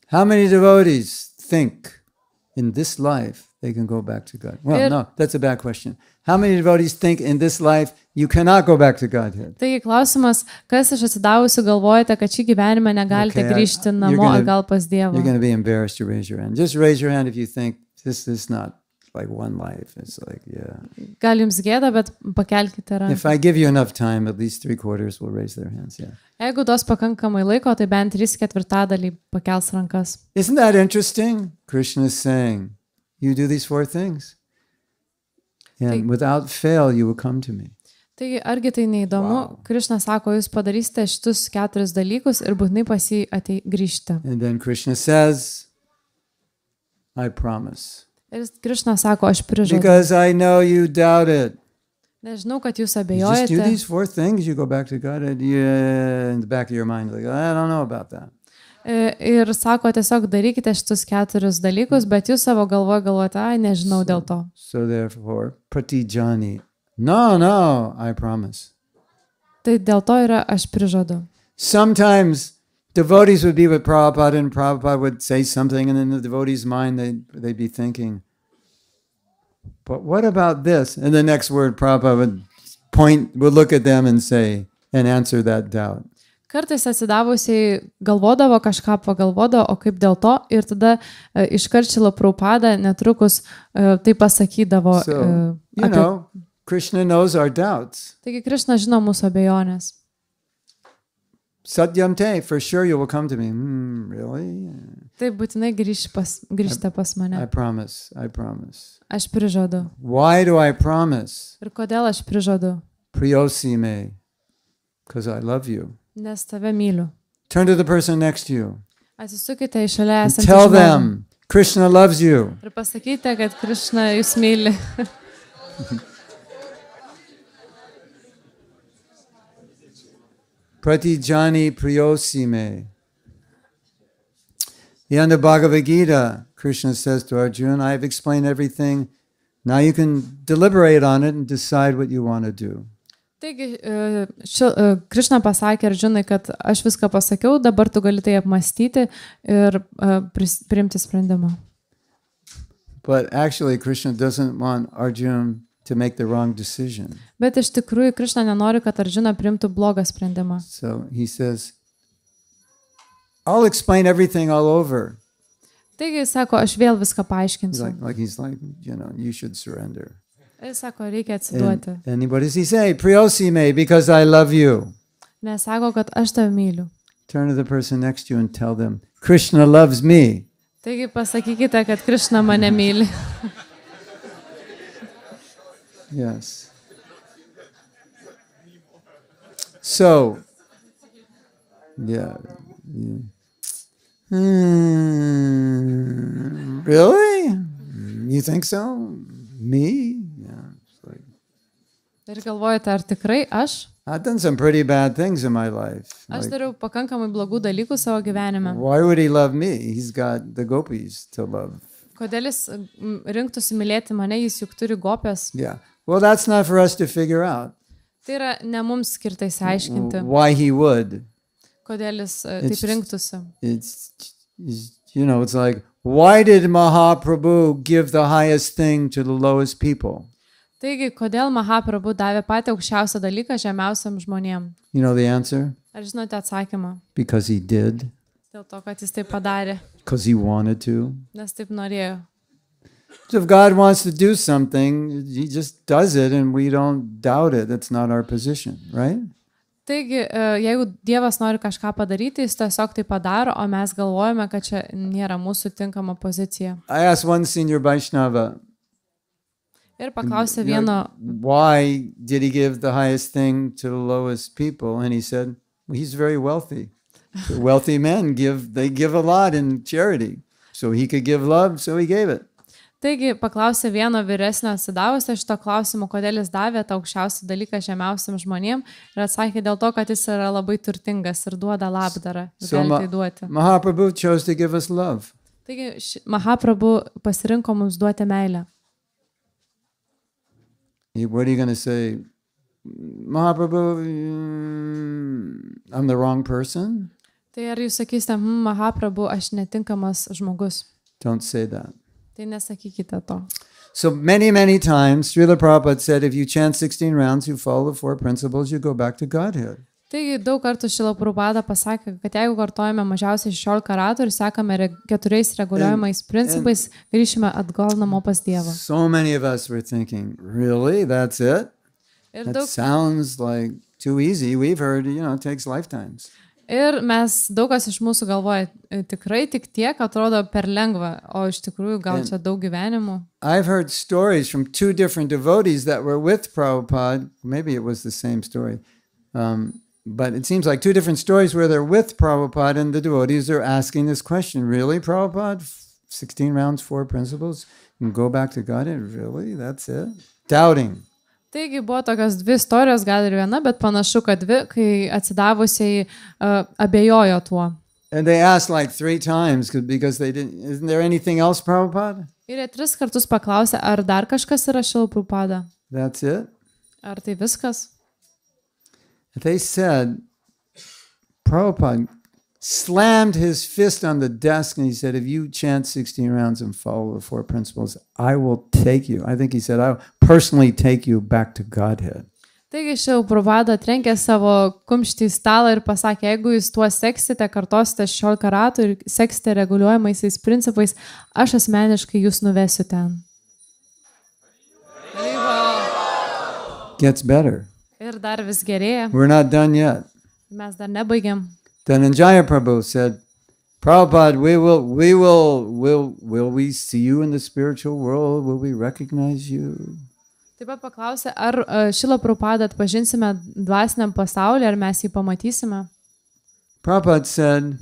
B: How many devotees think in this life they can go back to God? Well, no, that's a bad question. How many devotees think in this life you cannot go back to Godhead?
A: Taigi klausimas, kas iš atsidavusių galvojate, kad šį gyvenimą negalite grįžti namo atgal pas Dievą?
B: You're going to be embarrassed to raise your hand. Just raise your hand if you think this is not like one life. It's like, yeah.
A: Gal jums gėda, bet pakelkite ranką.
B: If I give you enough time, at least 3/4 will raise their hands. Yeah.
A: Jeigu duos pakankamai laiko, tai bent 3/4 pakels rankas.
B: Isn't that interesting? Krishna is saying, you do these 4 things. And without fail, you will come to me.
A: Taigi, argi tai neįdomu? Wow. Krišna sako, jūs padarysite šitus 4 dalykus ir būtinai pas jį grįžti.
B: And then Krishna says, I promise.
A: Ir Krišna sako, aš prižadu.
B: Because I know you doubt it.
A: Nežinau, kad jūs
B: You
A: abejojate.
B: just do these 4 things, you go back to God, and yeah, in the back of your mind, like, I don't know about that.
A: Ir sako, tiesiog darykite šitus 4 dalykus, bet jūs savo galvojate, ai, nežinau dėl to.
B: So therefore, pratijani. No, I promise.
A: Tai dėl to yra, aš prižadu.
B: Sometimes devotees would be with Prabhupada and Prabhupada would say something and in the devotee's mind they'd be thinking, but what about this? And the next word Prabhupada would look at them and say, and answer that doubt.
A: Kartais atsidavusiai galvodavo kažką, pagalvodavo, o kaip dėl to, ir tada iškart Šrila Prabhupada netrukus tai pasakydavo.
B: So, you know, Krishna knows our doubts.
A: Taigi Krishna žino mūsų abejonės.
B: Satyam te, for sure you will come to me. Really?
A: Tai būtinai grįžte pas mane.
B: I promise.
A: Aš prižadu.
B: Why do I promise?
A: Ir kodėl aš prižadu?
B: Priyosi me, because I love you.
A: Nes tave myliu.
B: Turn to the person next to you.
A: Atsisukite į šalia esantį
B: Tell
A: žmogų.
B: them, Krishna loves you.
A: Ir pasakykite, kad Krishna jūs myli.
B: Pratijani priyosi me. The end of Bhagavad Gita, Krishna says to Arjuna, I have explained everything. Now you can deliberate on it and decide what you want to do.
A: Taigi, Krishna pasakė Arjunai, kad aš viską pasakiau, dabar tu gali tai apmastyti ir priimti sprendimą.
B: But actually, Krishna doesn't want Arjuna to make the wrong decision.
A: Bet iš tikrųjų, Krishna nenori, kad Arjuna priimtų blogą sprendimą.
B: So he says, I'll explain everything all over.
A: Taigi, sako, aš vėl viską paaiškinsiu.
B: He's like, you know, you should surrender.
A: Jis sako, reikia atsiduoti.
B: And what does he say? Priyosi me, because I love you.
A: Nes sako, kad aš tave myliu.
B: Turn to the person next to you and tell them, Krishna loves me.
A: Taigi pasakykite, kad Krishna mane myli.
B: Yes. So, yeah. Really? You think so? Me? Yeah. It's like,
A: Ir galvojate, ar tikrai aš?
B: I've done some pretty bad things in my life.
A: Aš
B: Like,
A: dariau pakankamai blogų dalykų savo gyvenime.
B: why would he love me? He's got the gopis to love.
A: Kodėl jis rinktųsi mylėti mane, jis juk turi gopės.
B: Yeah. Well, that's not for us to figure out
A: Tai yra ne mums skirtai aiškinti,
B: why he would.
A: kodėl jis taip rinktųsi.
B: It's it's like, why did Mahaprabhu give the highest thing to the lowest people?
A: Taigi, kodėl Mahaprabhu davė patį aukščiausią dalyką žemiausiam žmonėm?
B: You know the answer?
A: Ar žinote atsakymą?
B: Because he did.
A: Dėl to, kad jis taip padarė,
B: Because he wanted to.
A: nes taip norėjo.
B: So if God wants to do something, he just does it and we don't doubt it. That's not our position, right?
A: Taigi, jeigu Dievas nori kažką padaryti, jis tiesiog tai padaro, o mes galvojame, kad čia nėra mūsų tinkama pozicija.
B: I asked one senior Vaishnava,
A: Ir paklausė vieno,
B: why did he give the highest thing to the lowest people? And he said, well, he's very wealthy. So wealthy men give a lot in charity. So he could give love, so he gave it.
A: taigi paklausė vieno vyresnio atsidavusio šito klausimo, kodėl jis davė tą aukščiausią dalyką žemiausiam žmonėm ir atsakė dėl to, kad jis yra labai turtingas ir duoda labdarą.
B: So
A: Gali tai duoti.
B: Mahaprabhu chose to give us love.
A: Taigi Mahaprabhu pasirinko mums duoti meilę.
B: What are you going to say? Mahaprabhu, I'm the wrong person?
A: Tai ar jūs sakysite, Mahaprabhu, aš netinkamas žmogus?
B: Don't say that.
A: Tai nesakykite to.
B: So many times, Srila Prabhupada said, if you chant 16 rounds, you follow the 4 principles, you go back to Godhead.
A: Taigi daug kartų Šrila Prabhupada pasakė, kad jeigu kartojame mažiausiai 16 ratų ir sekame 4 reguliuojamais principais, grįšime atgal namo pas Dievą.
B: So many of us were thinking, really? That's it?
A: Ir
B: That
A: daug,
B: sounds like too easy. We've heard, it takes lifetimes.
A: ir mes daug kas iš mūsų galvoja, tikrai tik tiek atrodo per lengva, o iš tikrųjų gal čia daug gyvenimų.
B: I've heard stories from 2 different devotees that were with Prabhupada. Maybe it was the same story. But it seems like 2 different stories where they're with Prabhupada and the devotees are asking this question. Really, Prabhupada? 16 rounds, 4 principles? And go back to Godhead? Really? That's it? Doubting.
A: Taigi buvo tokios 2 istorijos, gal ir viena, bet panašu, kad 2, kai atsidavusiai abejojo tuo.
B: And they asked like 3 times because they didn't. Isn't there anything else, Prabhupada?
A: Ir jie 3 kartus paklausė, ar dar kažkas yra Šrila Prabhupada?
B: That's it?
A: Ar tai viskas?
B: They said, Prabhupada slammed his fist on the desk and he said, if you chant 16 rounds and follow the 4 principles, I will take you. I think he said, I will personally take you back to Godhead.
A: Taigi Šrila Prabhupada trenkė savo kumštį į stalą ir pasakė, jeigu jūs tuo seksite, kartosite 16 ratų ir seksite reguliuojamaisiais principais, aš asmeniškai jūs nuvesiu ten.
B: Gets better.
A: Ir dar vis gerėja.
B: We're not done yet.
A: Mes dar nebaigiam.
B: Dhananjaya Prabhu said, Prabhupada, will we see you in the spiritual world? Will we recognize you?
A: Taip pat paklausė, ar Šrila Prabhupada atpažinsime dvasiniam pasaulyje, ar mes jį pamatysime.
B: Prabhupada said,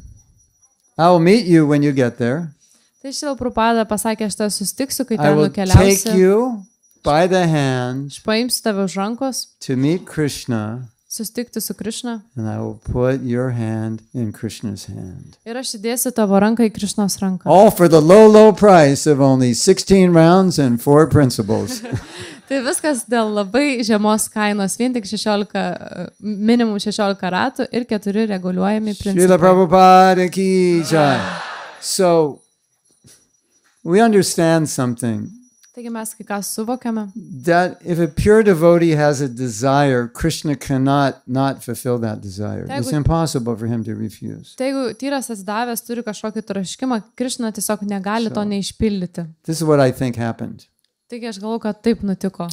B: I will meet you when you get there.
A: Tai Šrila Prabhupada pasakė, aš tave sustiksiu, kai
B: I
A: ten
B: will take
A: nukeliausi.
B: you by the hand
A: Aš paimsiu tave už rankos,
B: to meet Krishna,
A: sustikti su Krišna
B: and I will put your hand in Krishna's hand.
A: ir aš įdėsiu tavo ranką į Krišnos ranką.
B: All for the low price of only 16 rounds and 4 principles.
A: Tai viskas dėl labai žemos kainos, vien tik 16, minimum 16 ratų ir 4 reguliuojami
B: Srila
A: principai.
B: Prabhupada ki jai. So, we understand something.
A: Taigi mes kai ką suvokiame,
B: That if a pure devotee has a desire, Krishna cannot not fulfill that desire. It's impossible for him to refuse.
A: tai jeigu tyras atsidavęs turi kažkokį troškimą, Krišna tiesiog negali to neišpildyti.
B: This is what I think happened.
A: Taigi aš galvoju, kad taip nutiko.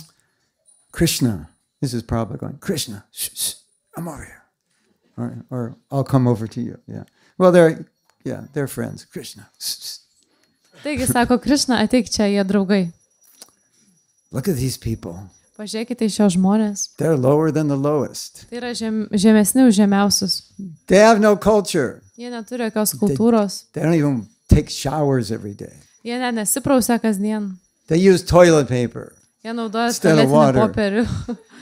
B: Krishna, this is Prabhupada going, Krishna, shh, I'm over here. Or I'll come over to you. Yeah. Well, they're friends. Krishna. Shh.
A: Taigi sako, Krišna, ateik čia, jie draugai.
B: Look at these people.
A: Pažiūrėkite į šios žmonės.
B: They're lower than the lowest.
A: Tai yra žemesni už žemiausius.
B: They have no culture.
A: Jie neturi jokios kultūros.
B: They don't even take showers every day.
A: Jie nesiprausia kasdien.
B: They use toilet paper.
A: Jie naudoja
B: Instead of
A: tualetinį
B: water.
A: popierių.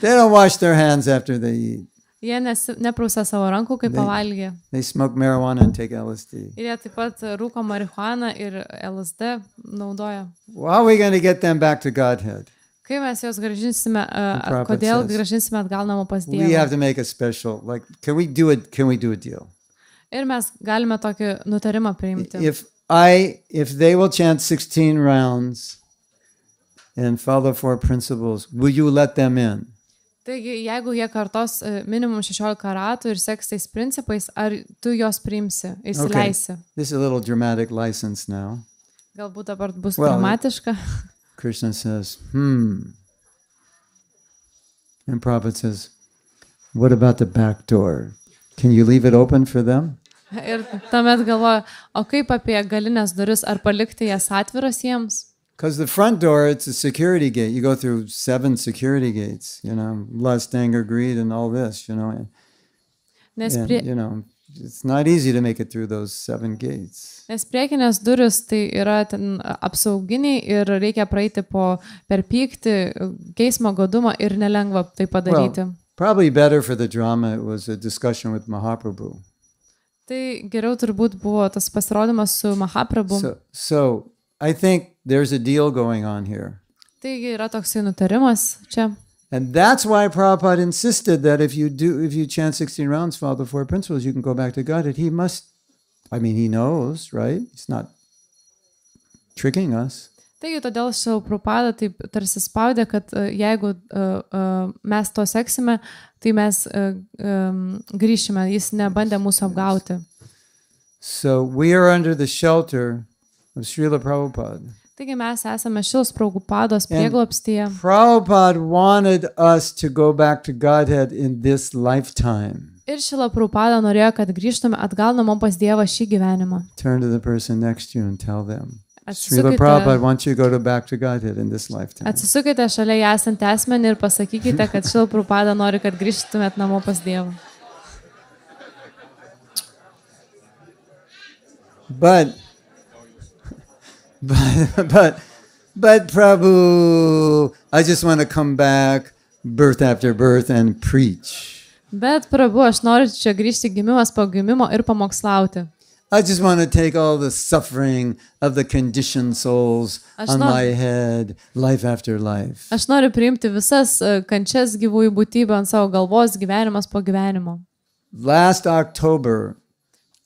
B: They don't wash their hands after they eat.
A: Jie neprausia savo rankų, kai pavalgė.
B: They smoke marijuana and take LSD.
A: Ir jie taip pat rūko marihuaną ir LSD naudoja.
B: How are we going to get them back to Godhead?
A: Kai mes juos gražinsime,
B: prophet
A: kodėl
B: says.
A: gražinsime atgal namo pas
B: We have
A: Dievą.
B: to make a special, like, can we do a deal?
A: Ir mes galime tokį nutarimą priimti.
B: If they will chant 16 rounds and follow 4 principles, will you let them in?
A: Taigi, jeigu jie kartos minimum 16 ratų ir seks tais principais, ar tu juos priimsi, įsileisi?
B: This is a little dramatic license now.
A: Galbūt dabar bus
B: Well,
A: dramatiška.
B: Krishna says, And Prabhupada says, what about the back door? Can you leave it open for them?
A: Ir tuomet galvoju, o kaip apie galinės duris, ar palikti jas atviras jiems?
B: Because the front door, it's a security gate. You go through 7 security gates, lust, anger, greed, and all this,
A: Nes,
B: And, it's not easy to make it through those 7 gates.
A: nes priekinės duris tai yra ten apsauginiai ir reikia praeiti per pyktį, geismo, godumą ir nelengva tai padaryti.
B: Well, probably better for the drama, it was a discussion with Mahaprabhu.
A: Tai geriau turbūt buvo tas pasirodymas su Mahaprabhu.
B: So I think there's a deal going on here.
A: Taigi yra toksai nutarimas čia.
B: And that's why Prabhupada insisted that if you chant 16 rounds, follow the 4 principles, you can go back to Godhead. He knows, right? He's not tricking us.
A: Taigi todėl Prabhupada taip tarsi spaudė, kad jeigu mes to seksime, tai mes grįšime, jis nebandė mūsų apgauti.
B: So we are under the shelter of Srila Prabhupada.
A: Taigi mes esame Šilos Prabhupados prieglobstyje.
B: Prabhupada wanted us to go back to Godhead in this lifetime.
A: Ir Šila Prabhupada norėjo, kad grįžtume atgal namo pas Dievą šį gyvenimą.
B: Turn to the person next to you and tell them. Srila Prabhupada wants you to go back to Godhead in this lifetime.
A: Atsisukite šalia esantį asmenį ir pasakykite, kad Šila Prabhupada nori, kad grįžtumėt namo pas Dievą.
B: But Prabhu, I just want to come back birth after birth and preach.
A: Bet Prabhu, aš noriu čia grįžti gimimas po gimimo ir pamokslauti.
B: I just want to take all the suffering of the conditioned souls on my head, life after life.
A: Aš noriu priimti visas kančias gyvųjų būtybių ant savo galvos, gyvenimas po gyvenimo.
B: Last October,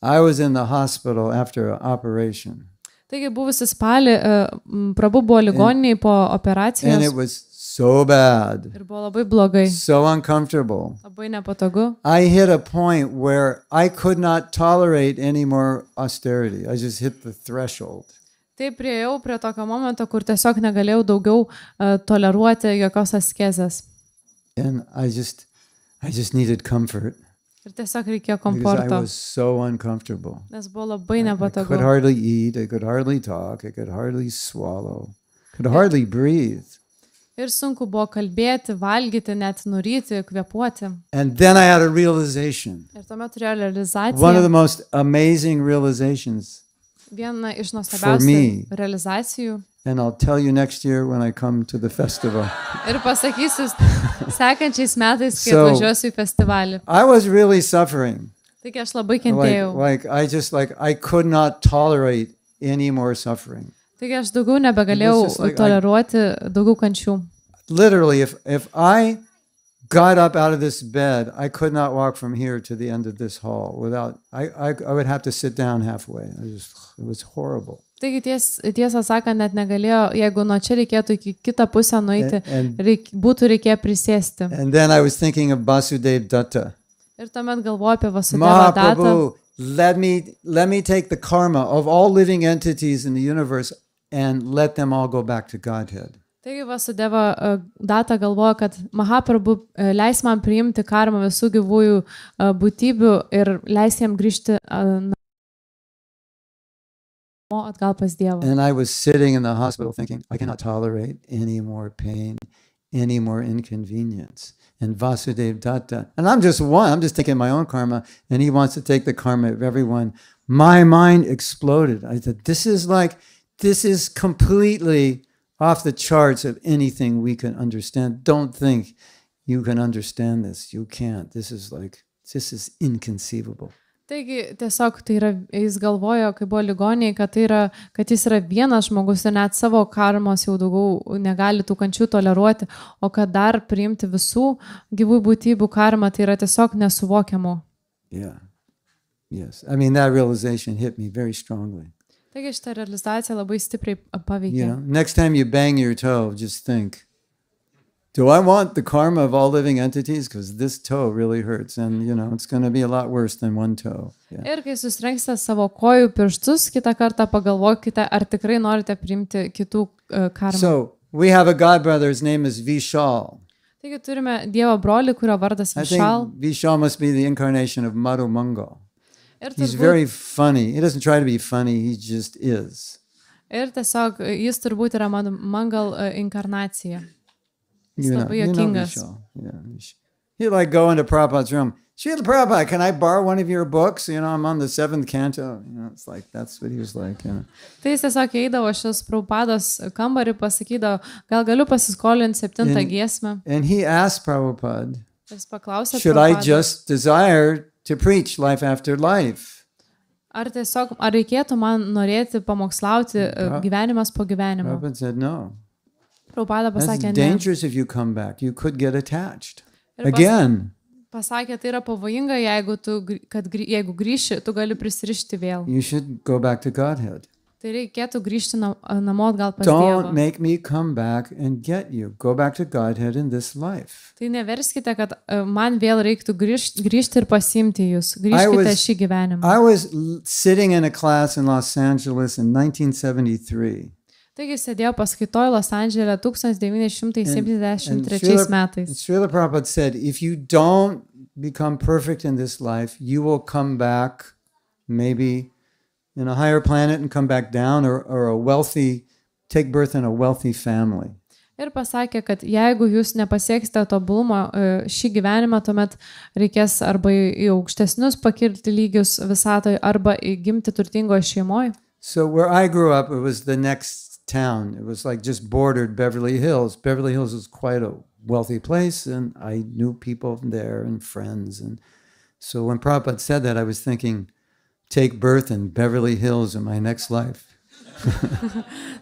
B: I was in the hospital after an operation.
A: Taigi buvusi spalį, Prabhu buvo ligoniniai po operacijos.
B: And it was so bad.
A: Ir buvo labai blogai.
B: So uncomfortable.
A: Labai nepatogu.
B: I hit a point where I could not tolerate any more austerity. I just hit the threshold.
A: Tai priejau prie tokio momento, kur tiesiog negalėjau daugiau toleruoti jokios askezės.
B: And I just needed comfort.
A: Ir tiesiog reikėjo
B: Because I
A: komforto.
B: was so uncomfortable.
A: Nes buvo labai
B: I
A: nepatogu.
B: could hardly eat, I could hardly talk, I could hardly swallow, could hardly breathe.
A: Ir sunku buvo kalbėti, valgyti, net nuryti, kvėpuoti.
B: And then I had a realization.
A: Ir tuomet turėjau
B: One of
A: realizaciją.
B: the most amazing realizations.
A: Viena iš
B: For
A: nuostabiausių
B: me.
A: realizacijų.
B: And I'll tell you next year when I come to the festival.
A: Ir pasakysiu sekančiais metais, kai
B: So-
A: atvažiuosiu į festivalį.
B: I was really suffering.
A: Taigi aš labai kentėjau.
B: I could not tolerate any more suffering.
A: Taigi aš daugiau nebegalėjau
B: It was just like
A: toleruoti daugiau kančių.
B: Literally, if I got up out of this bed, I could not walk from here to the end of this hall without, I would have to sit down halfway. It was horrible.
A: Taigi tiesą sakant, net negalėjo, jeigu nuo čia reikėtų iki kitą pusę nueiti,
B: And-
A: būtų reikėję prisėsti.
B: And then I was thinking of Basudev Datta.
A: Ir tuomet galvoju apie Vasudevą Datą.
B: Mahaprabhu, let me take the karma of all living entities in the universe and let them all go back to Godhead.
A: Taigi Vasudeva Data galvoja, kad Mahaprabhu leis man priimti karmą visų gyvųjų būtybių ir leis jam grįžti atgal pas Dievą.
B: And I was sitting in the hospital thinking, I cannot tolerate any more pain, any more inconvenience. And Vasudeva Datta, and I'm just taking my own karma, and he wants to take the karma of everyone. My mind exploded. I said, this is completely off the charts of anything we can understand. Don't think you can understand this. You can't. This is inconceivable.
A: Taigi tiesiog tai yra, jis galvojo, kai buvo ligoniai, kad jis yra vienas žmogus ir net savo karmos jau daugiau negali tų kančių toleruoti, o kad dar priimti visų gyvų būtybių karmą, tai yra tiesiog nesuvokiamu.
B: Yeah. Yes. I mean, that realization hit me very strongly.
A: Taigi šitą realizaciją labai stipriai paveikė.
B: Next time you bang your toe, just think, do I want the karma of all living entities? Because this toe really hurts, and it's going to be a lot worse than one toe. Yeah.
A: Ir kai susrenksite savo kojų pirštus, kitą kartą pagalvokite, ar tikrai norite priimti kitų karmą.
B: So, we have a god brother, his name is Vishal.
A: Taigi turime Dievo brolį, kurio vardas Vishal.
B: I think Vishal must be the incarnation of Madhu Mangal. He's very funny. He doesn't try to be funny, he just is. Ir tiesiog jis turbūt yra Madhu Mangal inkarnacija. Jis labai juokingas. He'd like go into Prabhupada's room. Srila Prabhupada, can I borrow one of your books? I'm on the 7th canto. It's like, that's what he was like.
A: Tai jis tiesiog eidavo šios Prabhupados kambarį, pasakydavo, gal galiu pasiskolinti 7 giesmę.
B: And he asked Prabhupada,
A: should
B: I just desire to preach life after life?
A: Ar reikėtų man norėti pamokslauti gyvenimas po gyvenimo?
B: Prabhupada said no.
A: Prabhupada pasakė,
B: That's dangerous if you come back. You could get attached. Again.
A: Pasakė, tai yra pavojinga, jeigu grįši, tu gali prisirišti vėl.
B: You should go back to Godhead.
A: Tai reikėtų grįžti namo atgal pas Dievą.
B: Don't make me come back and get you. Go back to Godhead in this life.
A: Tai neverskite, kad man vėl reiktų grįžti ir pasiimti jūs. Grįžkite šį gyvenimą.
B: I was sitting in a class in Los Angeles in 1973.
A: Taigi sėdėjau paskaitoje Los Andžele 1973 metais.
B: Srila Prabhupada said, if you don't become perfect in this life, you will come back maybe in a higher planet and come back down or take birth in a wealthy family.
A: Ir pasakė, kad jeigu jūs nepasieksite tobulumo šį gyvenimą, tuomet reikės arba į aukštesnius pakilti lygius visatoje, arba gimti turtingoje šeimoje.
B: So where I grew up, it was the next town. It was like just bordered Beverly Hills. Beverly Hills was quite a wealthy place, and I knew people there and friends. And so when Prabhupada said that, I was thinking, take birth in Beverly Hills in my next life.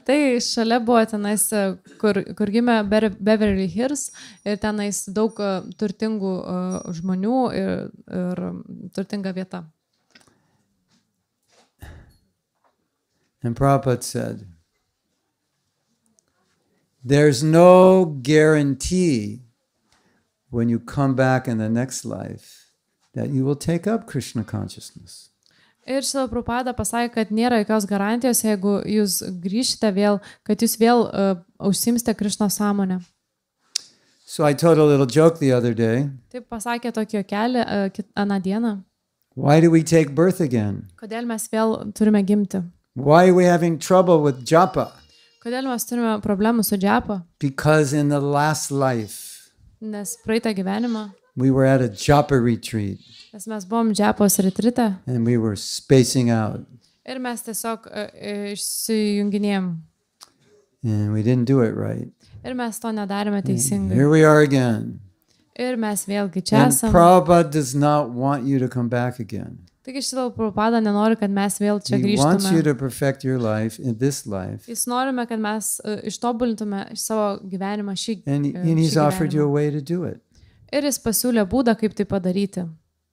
A: Tai šalia buvo tenais, kur gimė Beverly Hills, ir tenais daug turtingų žmonių ir turtinga vieta.
B: And Prabhupada said, there's no guarantee when you come back in the next life that you will take up Krishna consciousness.
A: Ir Šrila Prabhupada pasakė, kad nėra jokios garantijos, jeigu jūs grįžite vėl, kad jūs vėl užsimsite Krishna sąmonę.
B: So I told a little joke the other day.
A: Taip pasakė tokį juokelį aną dieną.
B: Why do we take birth again?
A: Kodėl mes vėl turime gimti?
B: Why are we having trouble with japa?
A: Kodėl mes turime problemų su džapa?
B: Because in the last life,
A: nes praeitą gyvenimą,
B: we were at a japa retreat.
A: Nes mes buvom džapos retrite.
B: And we were spacing out.
A: Ir mes tiesiog išsijunginėjom.
B: And we didn't do it right.
A: Ir mes to nedarėme teisingai.
B: Here we are again.
A: Ir mes vėlgi čia esame.
B: And Prabhupada does not want you to come back again.
A: Taigi Šrila Prabhupada nenori, kad mes vėl čia grįžtume.
B: He wants you to perfect your life in this life.
A: Jis norime, kad mes ištobulintume savo gyvenimą šį
B: gyvenimą. And he's offered you a way to do it.
A: Ir jis pasiūlė būdą, kaip tai padaryti.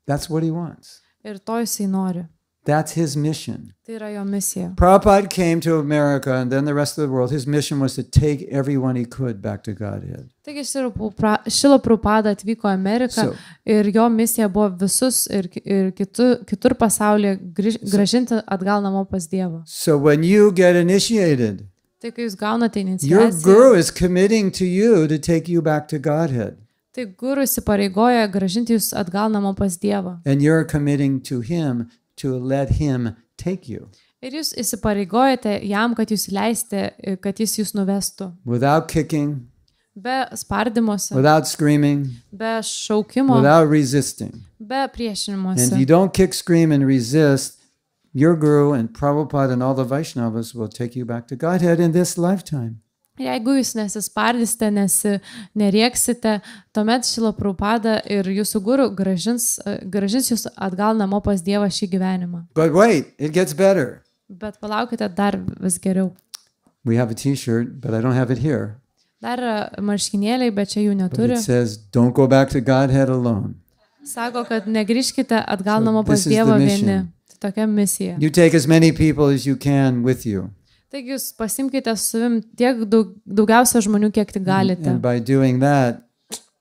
B: That's what he wants.
A: Ir to jisai nori.
B: That's his mission.
A: Tai yra jo misija.
B: Prabhupada came to America and then the rest of the world. His mission was to take everyone he could back to Godhead.
A: Taigi Šrila Prabhupada atvyko į Ameriką ir jo misija buvo visus ir kitur pasaulyje grąžinti atgal namo pas Dievą.
B: So when you get initiated,
A: tai kai jūs gaunate iniciaciją,
B: your guru is committing to you to take you back to Godhead.
A: Tai guru įsipareigoja grąžinti jūs atgal namo pas Dievą.
B: And you're committing to him to let him take you.
A: Ir jūs įsipareigojate jam, kad jūs leisite, kad jis jūs nuvestų.
B: Without kicking.
A: be spardymosi,
B: without screaming,
A: be šaukimo,
B: without resisting.
A: be
B: And if you
A: priešinimuose.
B: don't kick, scream, and resist, your guru and Prabhupada and all the Vaishnavas will take you back to Godhead in this lifetime.
A: Jeigu jūs nesispardysite, nerieksite, tuomet Šrila Prabhupada ir jūsų guru grąžins jūs atgal namo pas Dievą šį gyvenimą.
B: But wait, it gets better.
A: Bet palaukite dar vis geriau.
B: We have a t-shirt, but I don't have it here.
A: Dar yra marškinėliai, bet čia jų
B: But
A: neturi.
B: it says, don't go back to Godhead alone.
A: Sako, kad negrįžkite atgal
B: So
A: namo pas
B: this is the
A: Dievą
B: mission.
A: vieni. Tai tokia misija.
B: You take as many people as you can with you.
A: Taigi jūs pasimkite su savim tiek daugiausia žmonių, kiek tik galite.
B: And by doing that,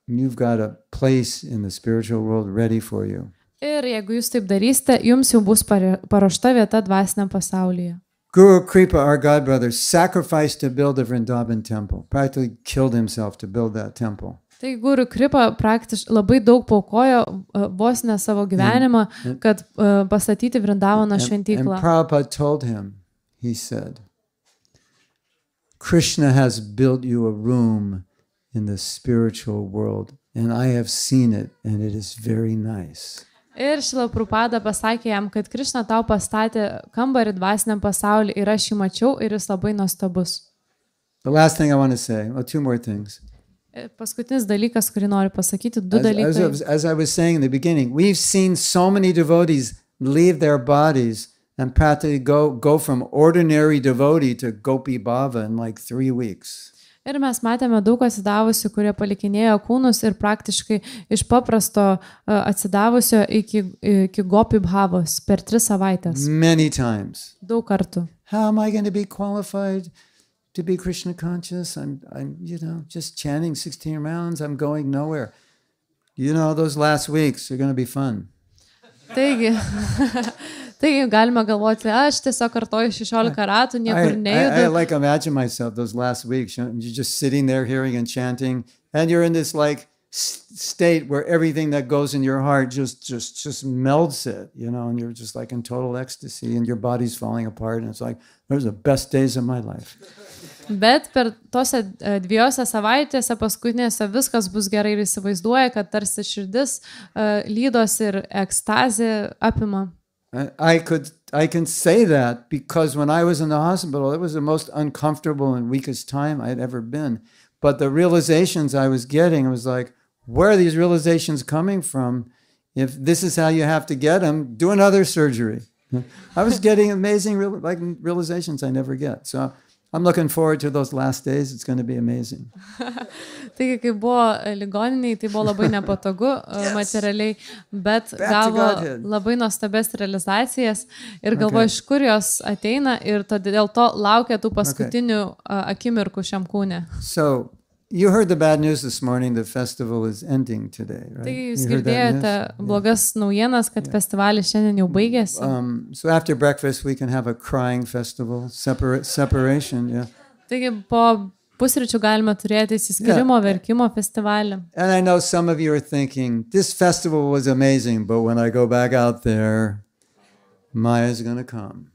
B: you've got a place in the spiritual world ready for you.
A: Ir jeigu jūs taip darysite, jums jau bus paruošta vieta dvasiniam pasaulyje.
B: Guru Kripa, our godbrother, sacrificed to build a Vrindavan temple, practically killed himself to build that temple.
A: Tai Guru Kripa praktiškai labai daug paukojo vos ne savo gyvenimą, kad pastatyti Vrindavano
B: And
A: šventyklą.
B: Prabhupada told him, he said, Krishna has built you a room in the spiritual world, and I have seen it, and it is very nice.
A: Ir Šrila Prabhupada pasakė jam, kad Krišna tau pastatė kambarį dvasiniam pasaulyje ir aš jį mačiau ir jis labai nuostabus.
B: The last thing I want to say, well, two more things.
A: Ir paskutinis dalykas, kurį noriu pasakyti, du dalykai.
B: As I was saying in the beginning, we've seen so many devotees leave their bodies and practically go from ordinary devotee to Gopi Bhava in like 3 weeks.
A: Ir mes matėme daug atsidavusių, kurie palikinėjo kūnus ir praktiškai iš paprasto atsidavusio iki Gopi Bhavos per 3 savaitės.
B: Many times.
A: Daug kartų.
B: How am I going to be qualified to be Krishna conscious? I'm just chanting 16 rounds. I'm going nowhere. Those last weeks are going to be fun.
A: Taigi galima galvoti, aš tiesiog kartoju 16 ratų, niekur nejudu.
B: I like imagine myself those last weeks. You're just sitting there hearing and chanting, and you're in this like state where everything that goes in your heart just melts it, and you're just like in total ecstasy, and your body's falling apart, and it's like those are the best days of my life.
A: Bet per tose 2 savaitėse paskutinėse viskas bus gerai ir įsivaizduoja, kad tarsi širdis lydos ir ekstazė apima.
B: I can say that because when I was in the hospital, it was the most uncomfortable and weakest time I'd ever been. But the realizations I was getting, I was like, where are these realizations coming from? If this is how you have to get them, do another surgery. I was getting amazing realizations I never get. So I'm looking forward to those last days. It's going to be amazing.
A: Taigi, kai buvo ligoniniai, tai buvo labai nepatogu materialiai, bet gavo labai nuostabes realizacijas ir galvoju, iš kur jos ateina ir dėl to laukia tų paskutinių akimirkų šiam kūne.
B: So, you heard the bad news this morning. The festival is ending today, right?
A: Taigi, jūs girdėjote blogas naujienas, kad festivalis šiandien jau baigėsi.
B: So after breakfast, we can have a crying festival, separation, yeah.
A: Taigi, po pusryčių galime turėti įsiskyrimo, verkimo festivalį.
B: And I know some of you are thinking, this festival was amazing, but when I go back out there, Maya's going to come.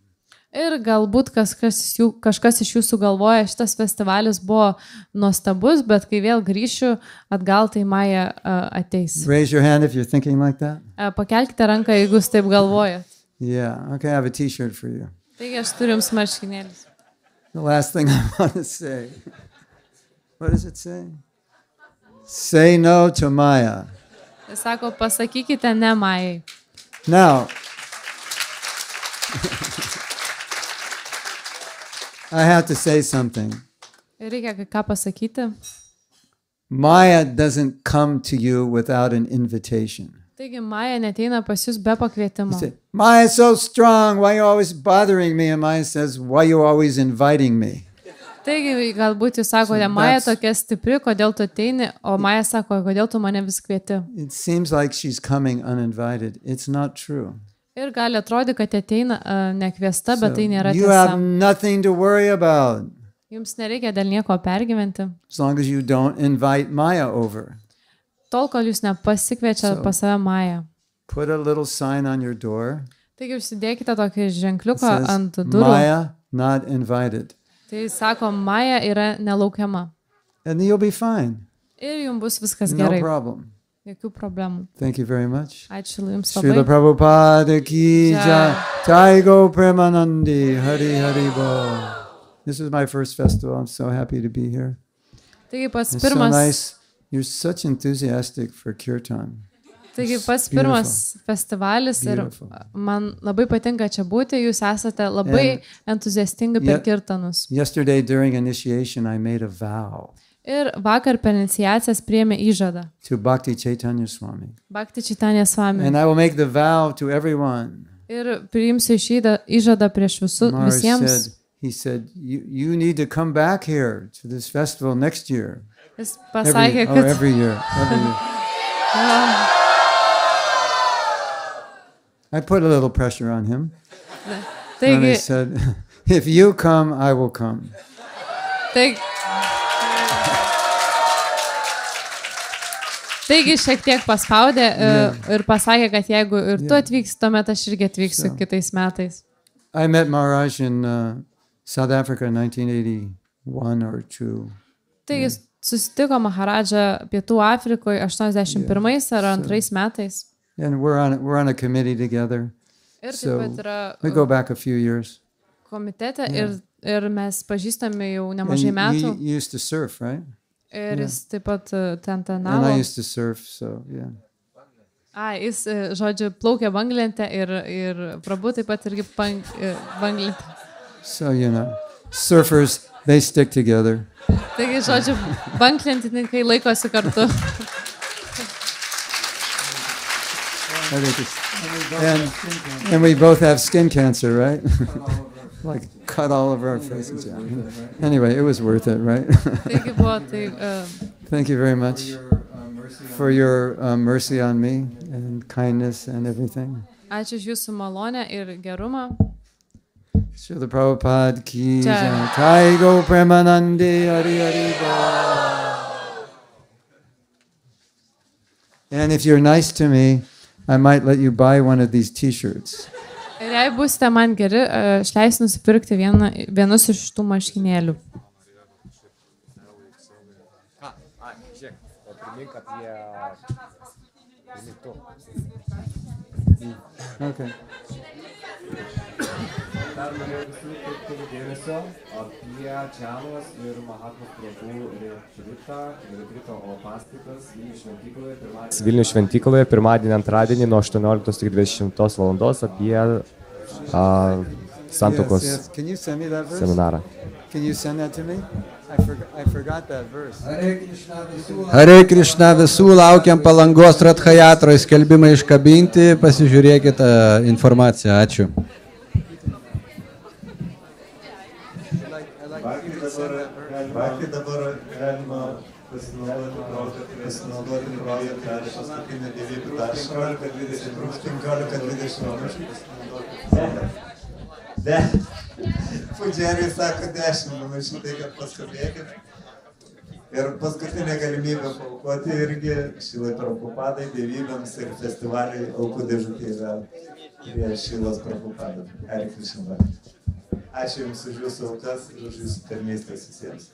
A: Ir galbūt kažkas iš jūsų galvoja, šitas festivalis buvo nuostabus, bet kai vėl grįšiu atgal, tai Maja ateis.
B: Raise your hand if you're thinking like that.
A: Pakelkite ranką, jeigu jūs taip galvojat.
B: Yeah, okay, I have a t-shirt for you.
A: Taigi aš turiu jums marškinėlius.
B: The last thing I want to say. What does it say? Say no to Maya.
A: Jis sako, pasakykite ne Majai.
B: Now, I have to say something.
A: Reikia kai ką pasakyti.
B: Maya doesn't come to you without an invitation.
A: Taigi Maja neteina pas jūs be pakvietimo.
B: You say, Maya's so strong, why are you always bothering me? And Maya says, why are you always inviting me?
A: Taigi galbūt jūs sakote, Maja tokia stipri, kodėl tu ateini, o Maja sako, kodėl tu mane vis kvieti.
B: It seems like she's coming uninvited. It's not true.
A: Ir gali atrodyti, kad ateina nekviesta, bet tai nėra
B: You
A: tiesa.
B: have nothing to worry about
A: Jums nereikia dėl nieko pergyventi.
B: as long as you don't invite Maya over.
A: Tol, kol jūs nepasikviečia pas save Mają.
B: Put a little sign on your door.
A: Taigi užsidėkite tokį ženkliuką
B: Says,
A: ant durų.
B: Maya not invited.
A: Tai sako, Maja yra nelaukiama.
B: And you'll be fine.
A: Ir jums bus viskas
B: No
A: gerai.
B: problem.
A: Jokių problemų.
B: Thank you very much.
A: Ačiū jums
B: Srila
A: labai.
B: Prabhupada ki
A: Jai.
B: jai. Taigo Premanandi. Hari Hari Bo. This is my first festival. I'm so happy to be here.
A: Taigi pats
B: It's so
A: pirmas,
B: nice. You're such enthusiastic for kirtan.
A: pirmas festivalis ir
B: Beautiful.
A: man labai patinka čia būti. Jūs esate labai entuziastingi per kirtanus.
B: Yesterday during initiation, I made a vow
A: Ir vakar per iniciacijas priėmė įžadą.
B: to Bhakti Chaitanya Swami.
A: Bhakti Chaitanya Swami.
B: And I will make the vow to everyone.
A: Ir priimsiu įžadą prieš
B: Maharaj
A: visiems.
B: said, he said, you need to come back here to this festival next year.
A: Jis pasakė, kad
B: Every year. I put a little pressure on him. And I
A: taigi,
B: said, if you come, I will come.
A: Taigi šiek tiek paspaudė ir pasakė, kad jeigu ir tu atvyksi, tuomet aš irgi atvyksiu kitais metais.
B: I met Maharaj in South Africa in 1981 or 2.
A: Taigi susitiko Maharadžą Pietų Afrikoje 81 ar 2 metais.
B: And we're on a committee together.
A: Ir
B: So
A: taip pat yra
B: we go back a few years.
A: komitete ir mes pažįstame jau
B: And
A: nemažai metų.
B: you used to surf, right?
A: Ir jis taip pat ten
B: And
A: tenavo.
B: I used to surf, so yeah.
A: Jis, žodžiu, plaukė banglentę ir Prabhu taip pat irgi banglentę.
B: So, surfers, they stick together.
A: Taigi, žodžiu, banglentininkai laikosi kartu.
B: And we both have skin cancer, right? Like cut all over our faces. Yeah. Anyway, it was worth it, right?
A: Taigi buvo tai...
B: Thank you very much for your mercy on me and kindness and everything.
A: Ačiū už jūsų malonę ir gerumą.
B: Srila Prabhupada ki
A: Jai.
B: jai. Taigo Premanandi Hari Hari Bo. And if you're nice to me, I might let you buy one of these t-shirts.
A: Ir jei būsite man geri, aš leisiu nusipirkti vienus iš tų marškinėlių.
B: Okay.
C: Dar norėjau visų kreipti dėmesio apie Čianos ir Mahatmos Prabhu retrito paskaitas Vilniaus šventykloje pirmadienį, antradienį nuo 18 iki 20 valandos apie santuokos
B: Yes. Can you send me that verse?
C: seminarą.
B: Can you send that to me? I forgot that verse.
D: Hare Krishna, visų laukiam Palangos Radhajatroje, skelbimai iškabinti, pasižiūrėkite informaciją. Ačiū.
E: Vakar dabar galima pasinaudoti projektą paskutinį 15-20 Pudžiariai sako 10 minučių, tai kad paskubėkit. Ir paskutinė galimybė paaukoti irgi Šilai Prabhupadai, dievybėms ir festivaliai aukų dėžutė yra prie Šilos Prabhupadai. Hare Krishna. Ačiū Jums už Jūsų aukas ir už Jūsų tarnystės visiems.